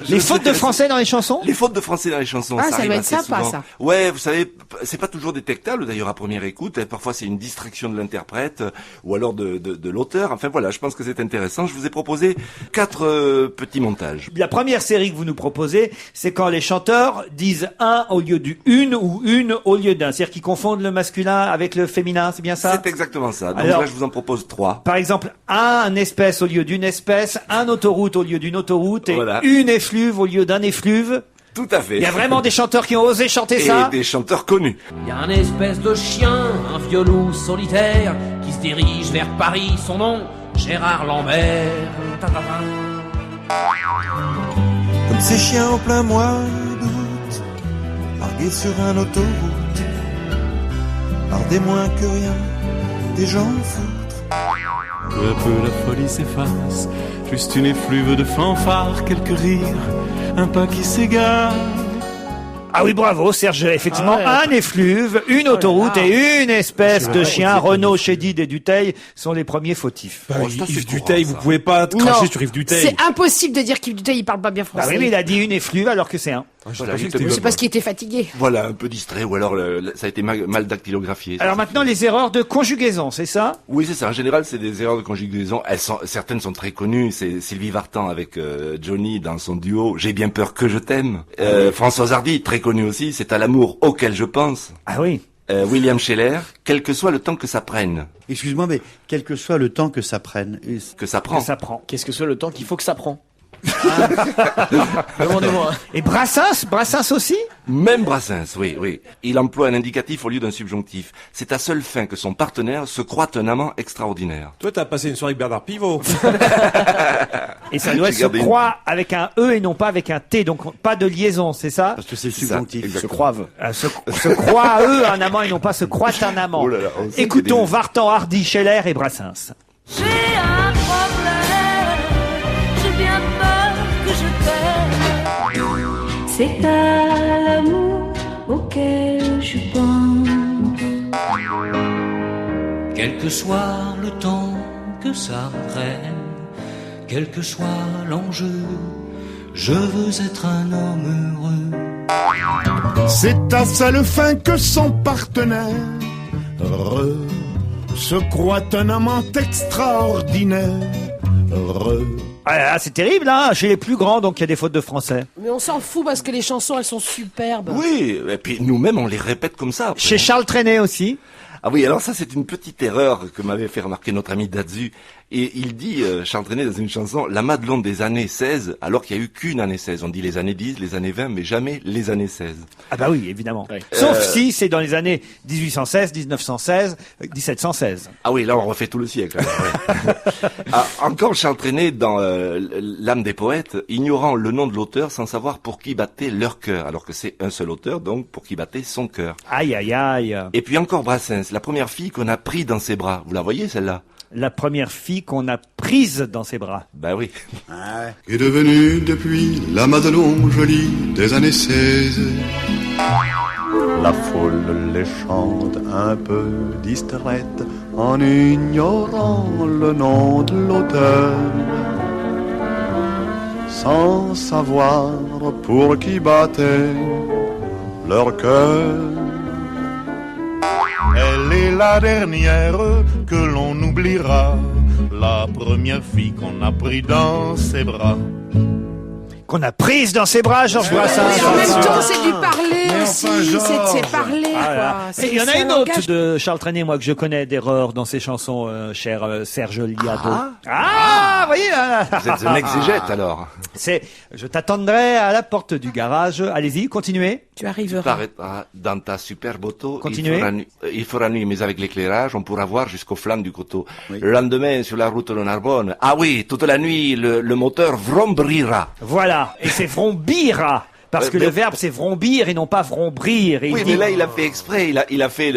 Les fautes de français dans les chansons? Les fautes de français dans les chansons. Ah, ça arrive doit être assez sympa, souvent. ça. Ouais, vous savez, c'est pas toujours détectable d'ailleurs à première écoute. Parfois c'est une distraction de l'interprète ou alors de l'auteur. Enfin voilà, je pense que c'est intéressant. Je vous ai proposé 4 petits montages. La première série que vous nous proposez, c'est quand les chanteurs disent un au lieu du une ou une au lieu d'un. C'est-à-dire qu'ils confondent le masculin avec le féminin, c'est bien ça? C'est exactement ça. Donc Alors- là, je vous en propose 3. Par exemple, un espèce au lieu d'une espèce, un autoroute au lieu d'une autoroute et Voilà. une effluve au lieu d'un effluve. Tout à fait. Il y a vraiment des chanteurs qui ont osé chanter Et ça. des chanteurs connus. Il y a un espèce de chien, un violou solitaire, qui se dirige vers Paris, son nom, Gérard Lambert. Comme ces chiens en plein mois d'août, largués sur un autoroute, par des moins que rien, des gens foutre. Peu à peu la folie s'efface, juste une effluve de fanfare, quelques rires, un pas qui s'égare. Ah oui, bravo Serge, effectivement, un effluve, une autoroute et une espèce de chien. Renaud, Chédid et Dutheil sont les premiers fautifs. Yves Dutheil, vous pouvez pas cracher sur Yves Dutheil. C'est impossible de dire qu'Yves Dutheil, il parle pas bien français. Ah oui, mais il a dit une effluve alors que c'est un. Voilà, C'est parce qu'il était fatigué. Voilà, un peu distrait, ou alors ça a été mal dactylographié. Alors maintenant, les erreurs de conjugaison, c'est ça? Oui, c'est ça. En général, c'est des erreurs de conjugaison. Certaines sont très connues. C'est Sylvie Vartan avec Johnny dans son duo. J'ai bien peur que je t'aime. Françoise Hardy, très connue aussi. C'est à l'amour auquel je pense. Ah oui. William Scheller, quel que soit le temps que ça prenne. Excuse-moi, mais quel que soit le temps que ça prenne. Que ça prend. Que ça prend. Qu'est-ce que soit le temps qu'il faut que ça prend? Demandez-moi. Et Brassens aussi? Même Brassens, oui. Il emploie un indicatif au lieu d'un subjonctif. C'est à seule fin que son partenaire se croit un amant extraordinaire. Toi, t'as passé une soirée avec Bernard Pivot. Et ça doit se croire avec un E et non pas avec un T, donc pas de liaison, c'est ça? Parce que c'est le subjonctif. Se croivent. Se croit à eux un amant et non pas se croit un amant. Oh là là, Écoutons Vartan, Hardy, Scheller et Brassens. J'ai un problème, j'ai bien peur que je t'aime. C'est à l'amour auquel je pense. Quel que soit le temps que ça prenne, quel que soit l'enjeu, je veux être un homme heureux. C'est à seule fin que son partenaire se croit un amant extraordinaire. Ah, c'est terrible, hein. Chez les plus grands, donc il y a des fautes de français. Mais on s'en fout parce que les chansons, elles sont superbes. Oui, et puis nous-mêmes, on les répète comme ça. Après. Chez Charles Trenet aussi. Ah oui, alors ça, c'est une petite erreur que m'avait fait remarquer notre ami Dazu. Et il dit, Charles Trenet, dans une chanson, la Madelon des années 16, alors qu'il n'y a eu qu'une année 16. On dit les années 10, les années 20, mais jamais les années 16. Ah bah oui, évidemment. Oui. Sauf si c'est dans les années 1816, 1916, 1716. Ah oui, là, on refait tout le siècle. Ouais. Encore Charles Trenet, dans L'âme des poètes, ignorant le nom de l'auteur sans savoir pour qui battait leur cœur, alors que c'est un seul auteur, donc pour qui battait son cœur. Aïe, aïe, aïe. Et puis encore Brassens, la première fille qu'on a pris dans ses bras. Vous la voyez, celle-là? La première fille qu'on a prise dans ses bras. Bah oui. Qu'est devenue depuis la Madelon jolie des années 16. La foule les chante un peu distraite en ignorant le nom de l'auteur, sans savoir pour qui battait leur cœur. Elle est la dernière que l'on oubliera, la première fille qu'on a pris dans ses bras. Qu'on a prise dans ses bras, Georges Brassens. Mais en même temps, c'est du parler aussi. C'est parler, quoi. Il y en a une autre de Charles Trenet, moi, que je connais d'erreur dans ses chansons, cher Serge Liado. Ah, voyez là. Vous êtes un exégète, alors. Je t'attendrai à la porte du garage. Allez-y, continuez. Tu arriveras. Tu paraîtras dans ta superbe auto. Continuez. Il fera nuit, mais avec l'éclairage, on pourra voir jusqu'aux flammes du coteau. Oui. Le lendemain, sur la route de Narbonne. Ah oui, toute la nuit, le moteur vrombrira. Voilà. Et c'est vrombira. Parce que le verbe c'est vrombir et non pas vrombrir. Et oui, mais là il a fait exprès, il a fait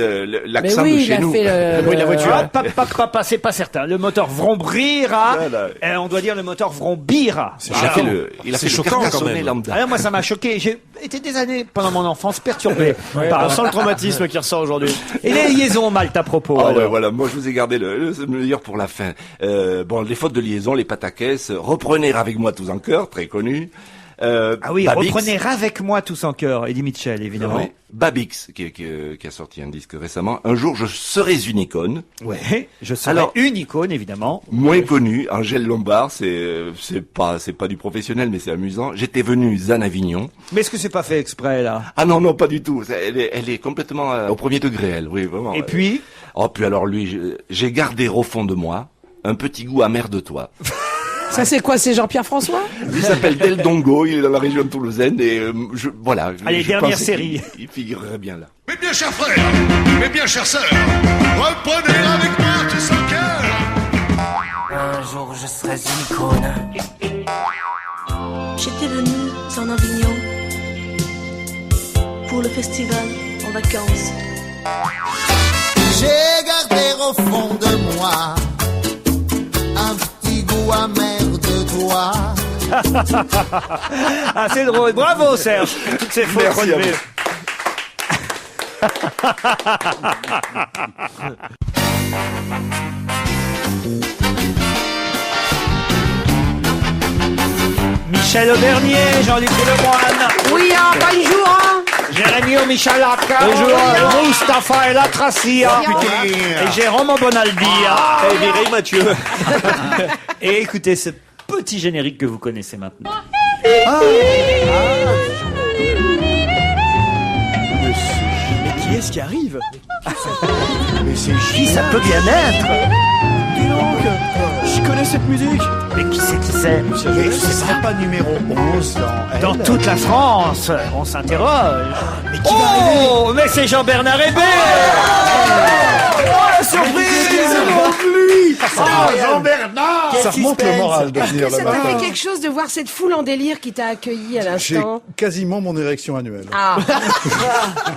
l'accent de chez nous. Oui, la voiture. Papa, c'est pas certain. Le moteur vrombrira. Et on doit dire le moteur vrombira. Il a fait choquant quand même. Lambda. Alors moi ça m'a choqué. J'ai été des années pendant mon enfance perturbé. On sent le traumatisme qui ressort aujourd'hui. Et les liaisons Malte à propos. Ouais, voilà. Moi je vous ai gardé le meilleur pour la fin. Bon, les fautes de liaison, les pataquès. Reprenez avec moi tous en cœur, très connu. Ah oui, Babix. Reprenez avec moi tous en cœur, Eddie Mitchell, évidemment. Ouais. Babix, qui a sorti un disque récemment. Un jour, je serai une icône. Ouais, je serai une icône, évidemment. Moins connue, Angèle Lombard, c'est pas du professionnel, mais c'est amusant. J'étais venu Zan Avignon. Mais est-ce que c'est pas fait exprès, là? Ah non, pas du tout. Elle est complètement au premier degré, elle. Oui, vraiment. Et puis? Oh, puis alors lui, j'ai gardé au fond de moi un petit goût amer de toi. Ça c'est quoi, c'est Jean-Pierre François? Il s'appelle Del Dongo, il est dans la région toulousaine et voilà. Allez, dernière série. Il figurerait bien là. Mes bien chers frères, mes bien chères sœurs, reprenez avec moi tous en cœur. Un jour je serai une icône. J'étais venue en Avignon pour le festival en vacances. J'ai gardé au fond de moi un petit goût amer de toi. Ah, c'est drôle. Bravo, Serge. Toutes ces fautes Merci à relevées. Michel Aubernier, Jean-Luc Lemoine. Oui, bonjour. Jérémy Michalaka. Bonjour. Mustapha El Atracia. Et Jérôme Bonaldi. Et Mireille Mathieu. Et écoutez ce petit générique que vous connaissez maintenant. Mais qui est-ce qui arrive? Mais c'est qui ça peut bien être? Dis donc, je connais cette musique. Mais qui c'est? Mais ce serait pas numéro 11 Dans Elle toute la France, on s'interroge. Mais qui va arriver? Oh, mais c'est Jean-Bernard Hébert! Oh, surprise! Jean-Bernard! Ça remonte le moral de Est-ce venir que le ça t'a fait matin. quelque chose de voir cette foule en délire qui t'a accueilli à J'ai l'instant? quasiment mon érection annuelle. Ah,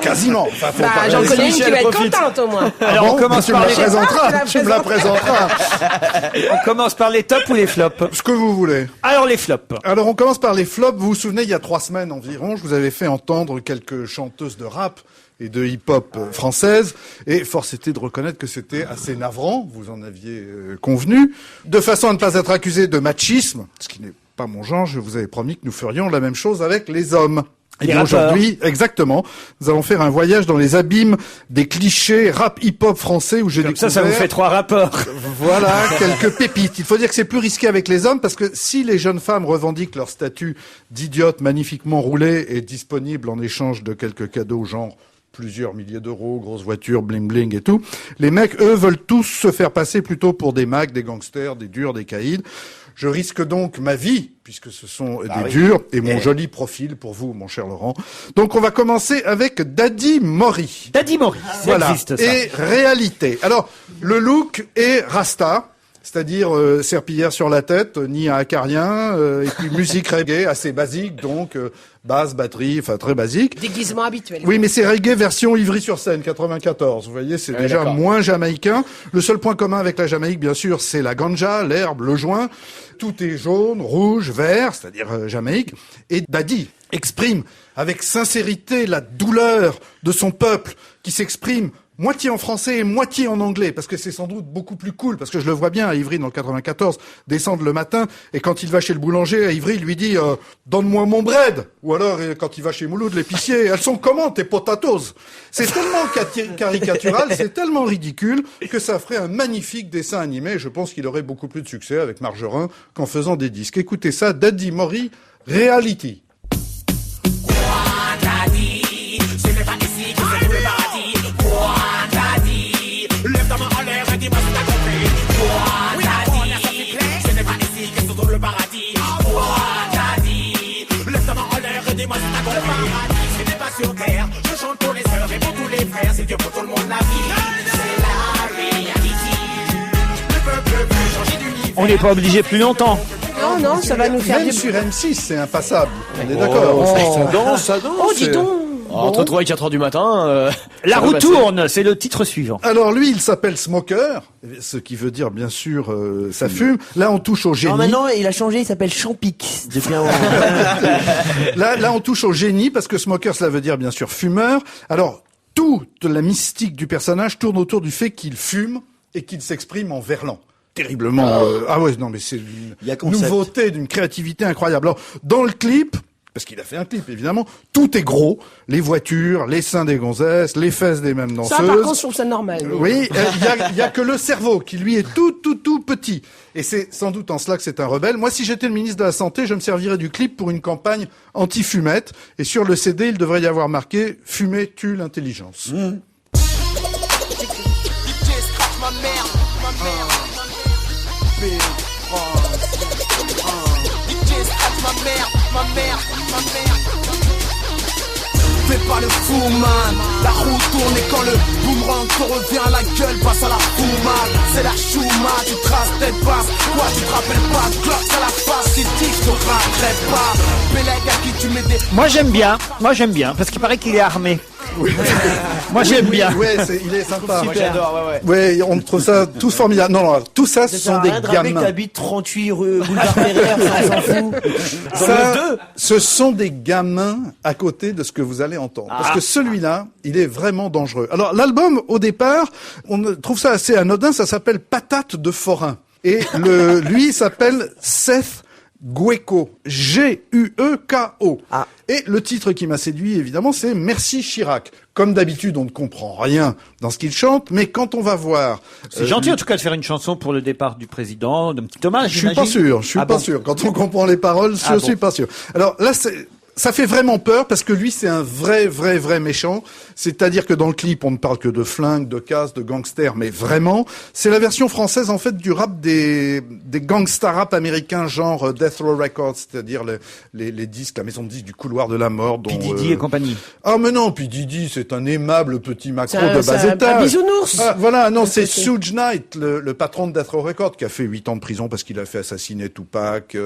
Quasiment. Enfin, faut bah, pas j'en rêver. connais une qui Michel va être profite. contente au moins. Alors on commence tu par me la les présenteras. Tu me la présenteras. on commence par les tops ou les flops? Ce que vous voulez. Alors les flops. Alors on commence par les flops. Vous vous souvenez, il y a 3 semaines environ, je vous avais fait entendre quelques chanteuses de rap et de hip-hop françaises, et force était de reconnaître que c'était assez navrant, vous en aviez convenu, de façon à ne pas être accusé de machisme, ce qui n'est pas mon genre. Je vous avais promis que nous ferions la même chose avec les hommes. Et Les bien rappeurs. aujourd'hui, exactement, nous allons faire un voyage dans les abîmes des clichés rap hip-hop français où j'ai Comme découvert... ça vous fait 3 rapports. Voilà, quelques pépites. Il faut dire que c'est plus risqué avec les hommes parce que si les jeunes femmes revendiquent leur statut d'idiote magnifiquement roulé et disponible en échange de quelques cadeaux genre plusieurs milliers d'euros, grosses voitures, bling bling et tout, les mecs, eux, veulent tous se faire passer plutôt pour des macs, des gangsters, des durs, des caïds. Je risque donc ma vie, puisque ce sont des durs, et mon joli profil pour vous, mon cher Laurent. Donc on va commencer avec Daddy Mori. Daddy Mori, ça Voilà. existe ça. Et réalité. Alors, le look est rasta, c'est-à-dire serpillière sur la tête, ni à acarien, et puis musique reggae assez basique, donc basse, batterie, enfin très basique. Déguisement habituel. Oui, mais c'est reggae version Ivry-sur-Seine, 94. Vous voyez, c'est Ouais, déjà d'accord. moins jamaïcain. Le seul point commun avec la Jamaïque, bien sûr, c'est la ganja, l'herbe, le joint. Tout est jaune, rouge, vert, c'est-à-dire Jamaïque. Et Daddy exprime avec sincérité la douleur de son peuple qui s'exprime moitié en français et moitié en anglais, parce que c'est sans doute beaucoup plus cool, parce que je le vois bien à Ivry dans le 94, descendre le matin, et quand il va chez le boulanger, à Ivry, il lui dit donne-moi mon bread », ou alors quand il va chez Mouloud, l'épicier, « elles sont comment tes potatoes ?» C'est tellement caricatural, c'est tellement ridicule, que ça ferait un magnifique dessin animé, et je pense qu'il aurait beaucoup plus de succès avec Margerin qu'en faisant des disques. Écoutez ça, Daddy Mori, Reality. On n'est pas obligé plus longtemps. Non, non, ça va nous faire Même du... sur M6, c'est impassable. On est d'accord. Ça danse. Oh, dis donc. Entre 3 et 4 heures du matin. La ça va roue passer. tourne, c'est le titre suivant. Alors lui, il s'appelle Smoker, ce qui veut dire bien sûr ça fume. Là, on touche au génie. Non, maintenant, il a changé, il s'appelle Champix. Depuis un moment. Là, on touche au génie parce que Smoker, cela veut dire bien sûr fumeur. Alors, toute la mystique du personnage tourne autour du fait qu'il fume et qu'il s'exprime en verlan. Terriblement. Ah ouais, non, mais c'est Il y a une concept. nouveauté, d'une créativité incroyable. Alors, dans le clip, parce qu'il a fait un clip, évidemment, tout est gros. Les voitures, les seins des gonzesses, les fesses des mêmes danseuses. Ça, par contre, je trouve ça normal. mais- Oui, il y a que le cerveau qui lui est tout petit. Et c'est sans doute en cela que c'est un rebelle. Moi, si j'étais le ministre de la Santé, je me servirais du clip pour une campagne anti-fumette. Et sur le CD, il devrait y avoir marqué « Fumer tue l'intelligence ». Fais pas le fou man, la roue tourne et quand le boomerang te revient à la gueule, passe à la fumade. C'est la chouma, tu traces tête basse. Quoi, tu te rappelles pas, Glock à la face, c'est dit que je te rappellerai pas. Peleg à qui tu mets des... Moi j'aime bien, parce qu'il paraît qu'il est armé. Moi, j'aime bien. Ouais, il est sympa. Moi, j'adore, ouais. Ouais, on trouve ça tous formidables. Non, tout ça, ce sont des gamins. T'habites 38 rue Boulevard Pereire, ça, on s'en fout. Ce sont des gamins à côté de ce que vous allez entendre. Parce que celui-là, il est vraiment dangereux. Alors, l'album, au départ, on trouve ça assez anodin, ça s'appelle Patate de forain. Et lui, il s'appelle Seth Gueko. G-U-E-K-O. Et le titre qui m'a séduit, évidemment, c'est Merci Chirac. Comme d'habitude, on ne comprend rien dans ce qu'il chante, mais quand on va voir... C'est gentil, en tout cas, de faire une chanson pour le départ du président, d'un petit hommage, Je suis pas sûr. Quand on comprend les paroles, je suis pas sûr. Alors là, ça fait vraiment peur parce que lui, c'est un vrai méchant. C'est-à-dire que dans le clip, on ne parle que de flingues, de casse, de gangsters, mais vraiment, c'est la version française, en fait, du rap des gangsta rap américains, genre Death Row Records, c'est-à-dire les disques, la maison de disques du couloir de la mort. P. Diddy et compagnie. Ah, mais non, P. Diddy, c'est un aimable petit macro de bas étage. Un bisounours. Voilà, non, c'est Suge Knight, le patron de Death Row Records, qui a fait 8 ans de prison parce qu'il a fait assassiner Tupac,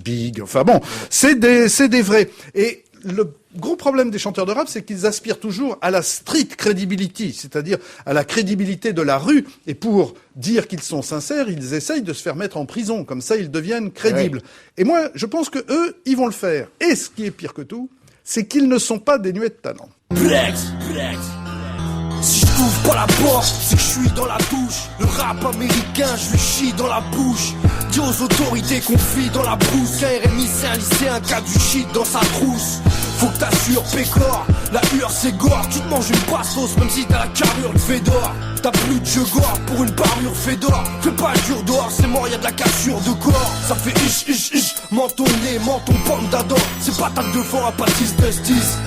Big, enfin bon, c'est des vrais. Et le gros problème des chanteurs de rap, c'est qu'ils aspirent toujours à la street credibility, c'est-à-dire à la crédibilité de la rue. Et pour dire qu'ils sont sincères, ils essayent de se faire mettre en prison. Comme ça, ils deviennent crédibles. Ouais. Et moi, je pense que eux, ils vont le faire. Et ce qui est pire que tout, c'est qu'ils ne sont pas dénués de talent. Si je trouve pas la porte, c'est que je suis dans la douche. Le rap américain, je lui chie dans la bouche. Dis aux autorités qu'on vit dans la brousse. RMI, c'est un lycéen qui a du shit dans sa trousse. Faut que t'assures pécor, la hure c'est gore. Tu te manges une passos même si t'as la carrure de Fédor. T'as plus de jeu gore pour une parure Fédor. Fais pas le dur dehors, c'est mort, y'a de la cassure de corps. Ça fait ish, menton nez, menton pomme d'Adam. C'est patate de fond à pâtisse d'estis.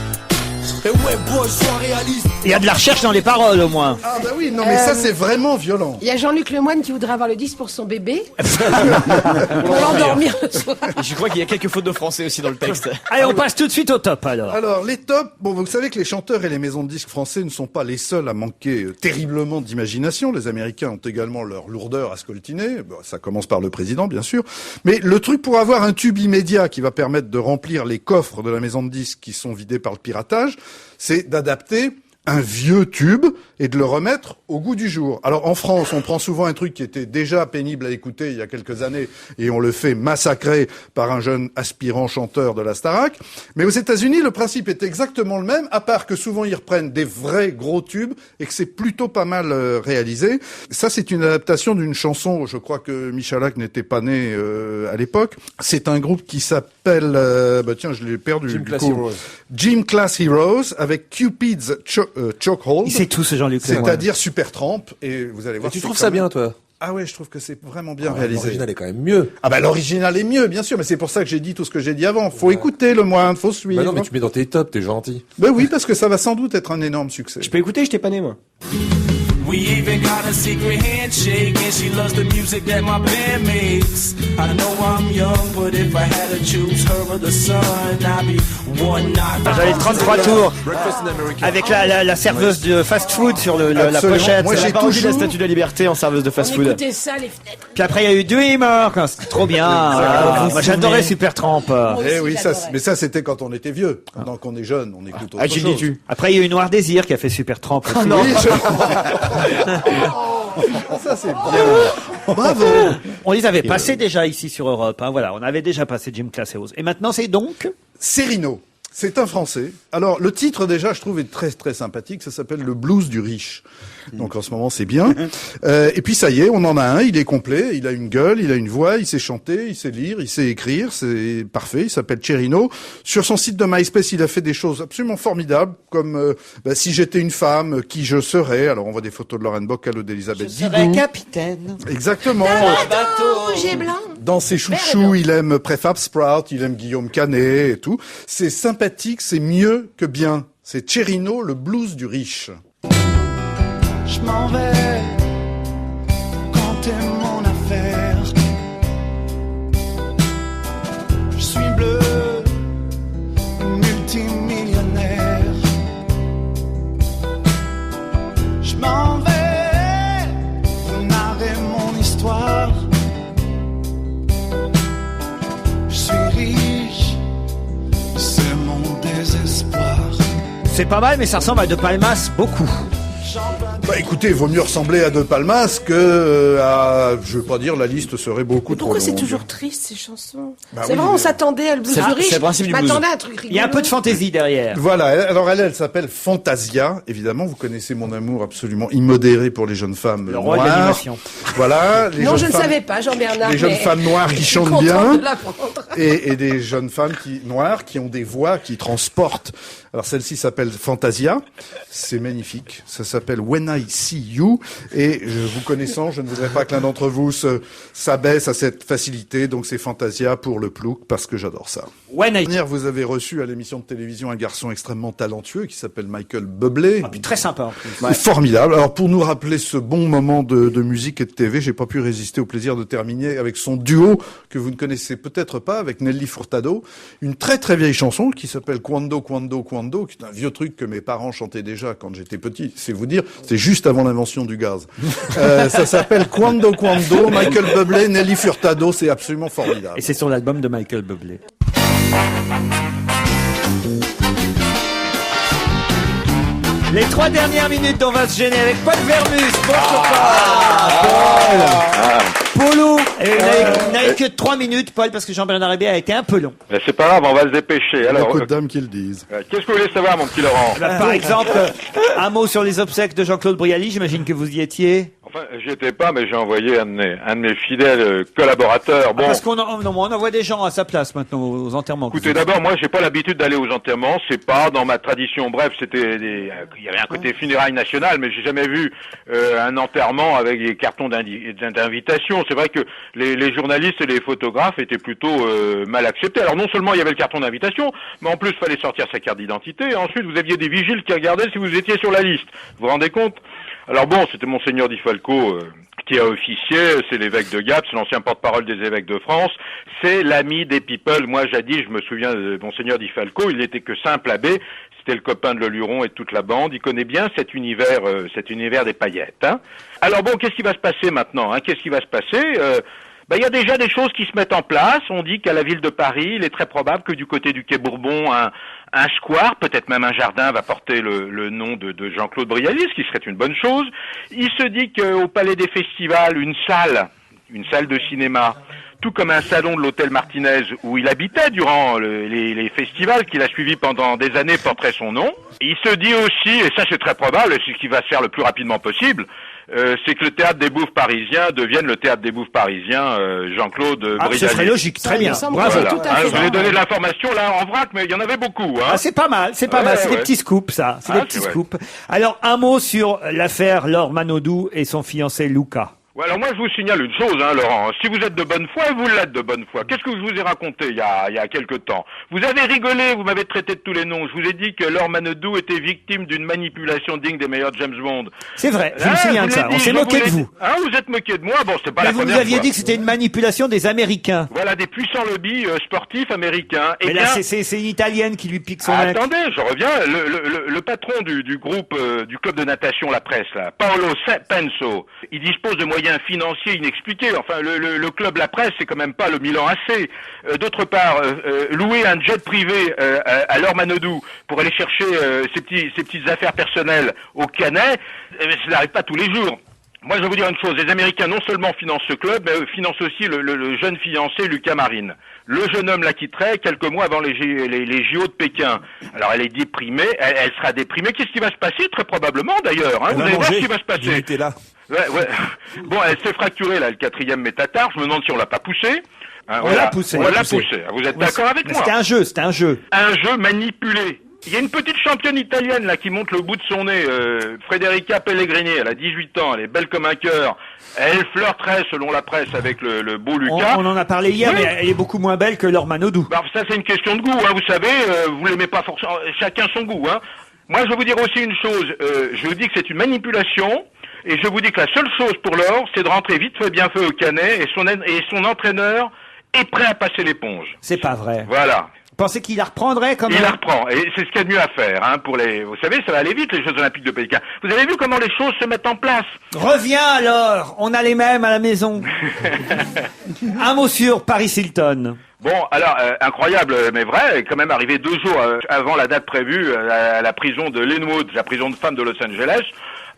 Et ouais, boy, sois réaliste. Il y a de la recherche dans les paroles, au moins. Ah bah oui, non mais ça c'est vraiment violent. Il y a Jean-Luc Lemoyne qui voudrait avoir le 10 pour son bébé. Pour l'endormir le soir. Et je crois qu'il y a quelques fautes de français aussi dans le texte. Allez, on passe tout de suite au top, alors. Alors, les tops, bon, vous savez que les chanteurs et les maisons de disques français ne sont pas les seuls à manquer terriblement d'imagination. Les Américains ont également leur lourdeur à scoltiner. Bon, ça commence par le président, bien sûr. Mais le truc pour avoir un tube immédiat qui va permettre de remplir les coffres de la maison de disques qui sont vidés par le piratage, c'est d'adapter un vieux tube et de le remettre au goût du jour. Alors en France, on prend souvent un truc qui était déjà pénible à écouter il y a quelques années et on le fait massacrer par un jeune aspirant chanteur de la Starac. Mais aux États-Unis, le principe est exactement le même, à part que souvent ils reprennent des vrais gros tubes et que c'est plutôt pas mal réalisé. Ça, c'est une adaptation d'une chanson, je crois que Michalak n'était pas né à l'époque. C'est un groupe qui s'appelle, tiens, je l'ai perdu. Gym Class Heroes avec Cupid's Chokehold. Il sait tout, ce Jean-Luc. C'est-à-dire Supertramp. Et vous allez voir. Tu trouves ça bien, toi? Ah ouais, je trouve que c'est vraiment bien réalisé. L'original est quand même mieux. Ah bah l'original est mieux, bien sûr, mais c'est pour ça que j'ai dit tout ce que j'ai dit avant. Faut écouter le moindre, faut suivre. Bah non, mais tu mets dans tes tops, t'es gentil. Ben oui, parce que ça va sans doute être un énorme succès. Je peux écouter, je t'ai pas né, moi. We even got a secret handshake, and she loves the music that my band makes. I know I'm young, but if I had to choose her or the sun, I'd be one night. J'avais 33 tours avec la serveuse de fast-food sur la pochette. Moi, j'ai toujours la Statue de la Liberté en serveuse de fast-food. Écoutez ça, les fenêtres. Puis après, il y a eu Dreamer, c'était trop bien. Moi, j'adorais Supertramp. Eh oui, mais ça, c'était quand on était vieux. Maintenant qu'on est jeune, on écoute autre chose. Après, il y a eu Noir Désir qui a fait Supertramp. Oh non. Ça c'est bien. Bravo. On les avait passés déjà ici sur Europe. Voilà, on avait déjà passé Gym Class Heroes. Et maintenant, c'est donc Serino. C'est un Français. Alors, le titre, déjà, je trouve, est très, très sympathique. Ça s'appelle Le blues du riche. Donc, en ce moment, c'est bien. Et puis, ça y est, on en a un. Il est complet. Il a une gueule, il a une voix, il sait chanter, il sait lire, il sait écrire. C'est parfait. Il s'appelle Cherino. Sur son site de MySpace, il a fait des choses absolument formidables, comme si j'étais une femme, qui je serais. Alors, on voit des photos de Lauren Boccal ou d'Elisabeth Didou. Je serais capitaine. Exactement. J'ai blanc. Dans ses chouchous, il aime Prefab Sprout, il aime Guillaume Canet et tout. C'est sympathique, c'est mieux que bien. C'est Cherino, le blues du riche. Je m'en vais quand t'es mon affaire. Je suis bleu, multimillionnaire. Je m'en vais, vous narrez mon histoire. Je suis riche, c'est mon désespoir. C'est pas mal, mais ça ressemble à De Palmas beaucoup. Bah écoutez, vaut mieux ressembler à De Palmas que à, je veux pas dire, la liste serait beaucoup trop Pourquoi longue. c'est toujours triste ces chansons? Bah C'est oui, vrai, mais- on s'attendait à le blues C'est- du riche. c'est le principe du Je blues. m'attendais à un truc rigolo. Il y a un peu de fantaisie derrière. Voilà, alors elle s'appelle Fantasia, évidemment, vous connaissez mon amour absolument immodéré pour les jeunes femmes Le roi de noires. l'animation. Voilà, les Non, jeunes je ne femmes- savais pas, Jean-Bernard. les jeunes mais femmes noires qui je suis chantent contente bien de l'apprendre. et des jeunes femmes noires qui ont des voix qui transportent. Alors celle-ci s'appelle Fantasia, c'est magnifique, ça s'appelle When I See You et vous connaissant, je ne voudrais pas que l'un d'entre vous s'abaisse à cette facilité, donc c'est Fantasia pour le plouc parce que j'adore ça. Dernière, vous avez reçu à l'émission de télévision un garçon extrêmement talentueux qui s'appelle Michael Bublé. Ah, puis très sympa en plus. C'est formidable. Alors pour nous rappeler ce bon moment de musique et de TV, j'ai pas pu résister au plaisir de terminer avec son duo que vous ne connaissez peut-être pas avec Nelly Furtado, une très très vieille chanson qui s'appelle Quando Quando Quando, qui est un vieux truc que mes parents chantaient déjà quand j'étais petit. C'est vous dire, c'est juste avant l'invention du gaz. Ça s'appelle Quando Quando, Michael Bublé, Nelly Furtado, c'est absolument formidable. Et c'est sur l'album de Michael Bublé. Les 3 dernières minutes dont on va se gêner avec Paul Vermus. Bonjour Paul. Polo. Vous n'avez que 3 minutes, Paul, parce que Jean-Bernard Hébert a été un peu long. Mais c'est pas grave, on va se dépêcher. Alors, Beaucoup de dames qui le disent. qu'est-ce que vous voulez savoir, mon petit Laurent? Par exemple, un mot sur les obsèques de Jean-Claude Brialy. J'imagine que vous y étiez. Enfin, j'y étais pas, mais j'ai envoyé un de mes fidèles collaborateurs. Bon, Parce qu'on on envoie des gens à sa place maintenant aux enterrements. écoutez, d'abord, moi, j'ai pas l'habitude d'aller aux enterrements. C'est pas dans ma tradition. Bref, il y avait un côté funérailles national, mais j'ai jamais vu un enterrement avec des cartons d'invitation. C'est vrai que les journalistes et les photographes étaient plutôt mal acceptés. Alors non seulement il y avait le carton d'invitation, mais en plus il fallait sortir sa carte d'identité. Et ensuite, vous aviez des vigiles qui regardaient si vous étiez sur la liste. Vous vous rendez compte? Alors bon, c'était Monseigneur Di Falco qui a officié, c'est l'évêque de Gap, c'est l'ancien porte-parole des évêques de France, c'est l'ami des people. Moi, jadis, je me souviens de Monseigneur Di Falco, il n'était que simple abbé, c'était le copain de Leluron et de toute la bande, il connaît bien cet univers des paillettes. Hein. Alors bon, qu'est-ce qui va se passer maintenant, hein? Qu'est-ce qui va se passer il y a déjà des choses qui se mettent en place. On dit qu'à la ville de Paris, il est très probable que du côté du quai Bourbon, un square, peut-être même un jardin, va porter le nom de Jean-Claude Brialy, ce qui serait une bonne chose. Il se dit qu'au Palais des Festivals, une salle de cinéma, tout comme un salon de l'hôtel Martinez où il habitait durant les festivals qu'il a suivis pendant des années, porterait son nom. Il se dit aussi, et ça c'est très probable, c'est ce qui va se faire le plus rapidement possible, c'est que le théâtre des Bouffes parisiens devienne le théâtre des Bouffes parisiens Jean-Claude Brialy. Ce serait logique, très bien. Bravo. Voilà. Je vous ai donné de l'information là en vrac, mais il y en avait beaucoup. Hein. Ah, c'est pas mal, c'est pas mal. C'est des petits scoops, ça. C'est des petits scoops. Alors, un mot sur l'affaire Laure Manodou et son fiancé Luca. Ouais, alors moi je vous signale une chose, hein, Laurent. Si vous êtes de bonne foi, et vous l'êtes de bonne foi. Qu'est-ce que je vous ai raconté il y a quelque temps? Vous avez rigolé, vous m'avez traité de tous les noms. Je vous ai dit que Laure Manodou était victime d'une manipulation digne des meilleurs James Bond. C'est vrai, je me souviens de ça. On s'est moqué de vous. Hein, vous êtes moqué de moi. Bon, c'est pas Mais la vous première nous aviez fois. dit que c'était une manipulation des Américains. Voilà, des puissants lobbies sportifs américains. Mais là, c'est une Italienne qui lui pique son mec. Attendez, je reviens. Le patron du groupe, du club de natation La Presse, là, Paolo Penso, il dispose de moyens financiers inexpliqués. Enfin, le club La Presse, c'est quand même pas le Milan AC. D'autre part, louer un jet privé à Laure Manodou pour aller chercher ses petites affaires personnelles au Canet, ça n'arrive pas tous les jours. Moi, je vais vous dire une chose. Les Américains non seulement financent ce club, mais financent aussi le jeune fiancé Lucas Marine. Le jeune homme la quitterait quelques mois avant les JO de Pékin. Alors, elle est déprimée. Elle sera déprimée. Qu'est-ce qui va se passer? Très probablement, d'ailleurs. Hein. Vous allez voir ce qui va se passer. Il était là. Ouais. Bon, elle s'est fracturée, là, le 4e métatarse. Je me demande si on l'a pas poussé. Hein, On l'a poussé. On l'a poussé. Vous êtes d'accord avec moi? C'était un jeu. Un jeu manipulé. Il y a une petite championne italienne là qui monte le bout de son nez, Federica Pellegrini, elle a 18 ans, elle est belle comme un cœur. Elle flirterait, selon la presse, avec le beau Lucas. On en a parlé hier, mais elle est beaucoup moins belle que Laure Manodou. Bah, ça c'est une question de goût, hein, vous savez, vous l'aimez pas forcément, chacun son goût. Hein. Moi je vais vous dire aussi une chose, je vous dis que c'est une manipulation, et je vous dis que la seule chose pour Laure, c'est de rentrer vite fait bien fait au Canet, et son entraîneur est prêt à passer l'éponge. C'est pas vrai. Voilà. Vous pensez qu'il la reprendrait quand même? Il la reprend, et c'est ce qu'il y a de mieux à faire, hein, vous savez, ça va aller vite, les Jeux Olympiques de Pékin. Vous avez vu comment les choses se mettent en place? Reviens alors, on a les mêmes à la maison. Un mot sur Paris Hilton. Bon, alors, incroyable, mais vrai, quand même arrivé 2 jours avant la date prévue à la prison de Linwood, la prison de femmes de Los Angeles.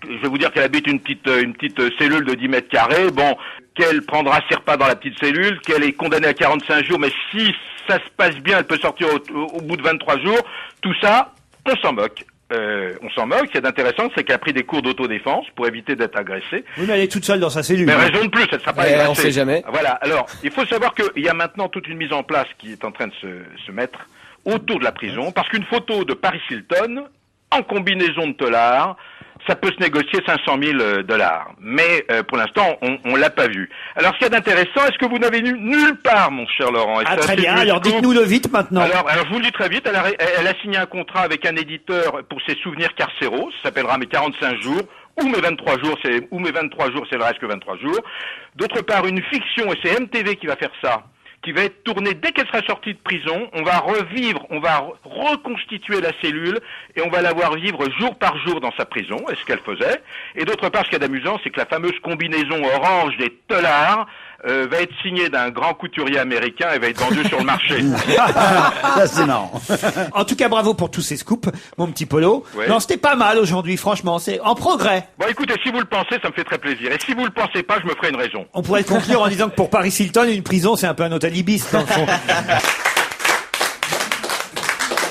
Je vais vous dire qu'elle habite une petite cellule de 10 mètres carrés. Bon, qu'elle prendra ses repas dans la petite cellule, qu'elle est condamnée à 45 jours, mais si ça se passe bien, elle peut sortir au bout de 23 jours. Tout ça, on s'en moque. On s'en moque. Ce qui est intéressant, c'est qu'elle a pris des cours d'autodéfense pour éviter d'être agressée. Oui, mais elle est toute seule dans sa cellule. Mais raison de plus, elle ne sera pas agressée. On sait jamais. Voilà. Alors, il faut savoir qu'il y a maintenant toute une mise en place qui est en train de se mettre autour de la prison, parce qu'une photo de Paris Hilton, en combinaison de teulards, ça peut se négocier $500 000. Mais pour l'instant, on l'a pas vu. Alors, ce qu'il y a d'intéressant, est-ce que vous n'avez vu nulle part, mon cher Laurent? Ah, très bien. Alors, dites-nous-le vite maintenant. Alors, je vous le dis très vite. Elle a signé un contrat avec un éditeur pour ses souvenirs carcéraux. Ça s'appellera Mes 45 jours. Ou mes 23 jours, c'est le reste que 23 jours. D'autre part, une fiction, et c'est MTV qui va faire ça, qui va être tournée dès qu'elle sera sortie de prison. On va reconstituer la cellule et on va la voir vivre jour par jour dans sa prison, et ce qu'elle faisait. Et d'autre part, ce qu'il y a d'amusant, c'est que la fameuse combinaison orange des teulards va être signée d'un grand couturier américain et va être vendue sur le marché. Ça, c'est marrant. En tout cas, bravo pour tous ces scoops, mon petit Polo. Ouais. Non, c'était pas mal aujourd'hui, franchement, c'est en progrès. Bon, écoutez, si vous le pensez, ça me fait très plaisir. Et si vous le pensez pas, je me ferai une raison. On pourrait conclure en disant que pour Paris Hilton, une prison, c'est un peu un hôtel Ibis, dans le fond.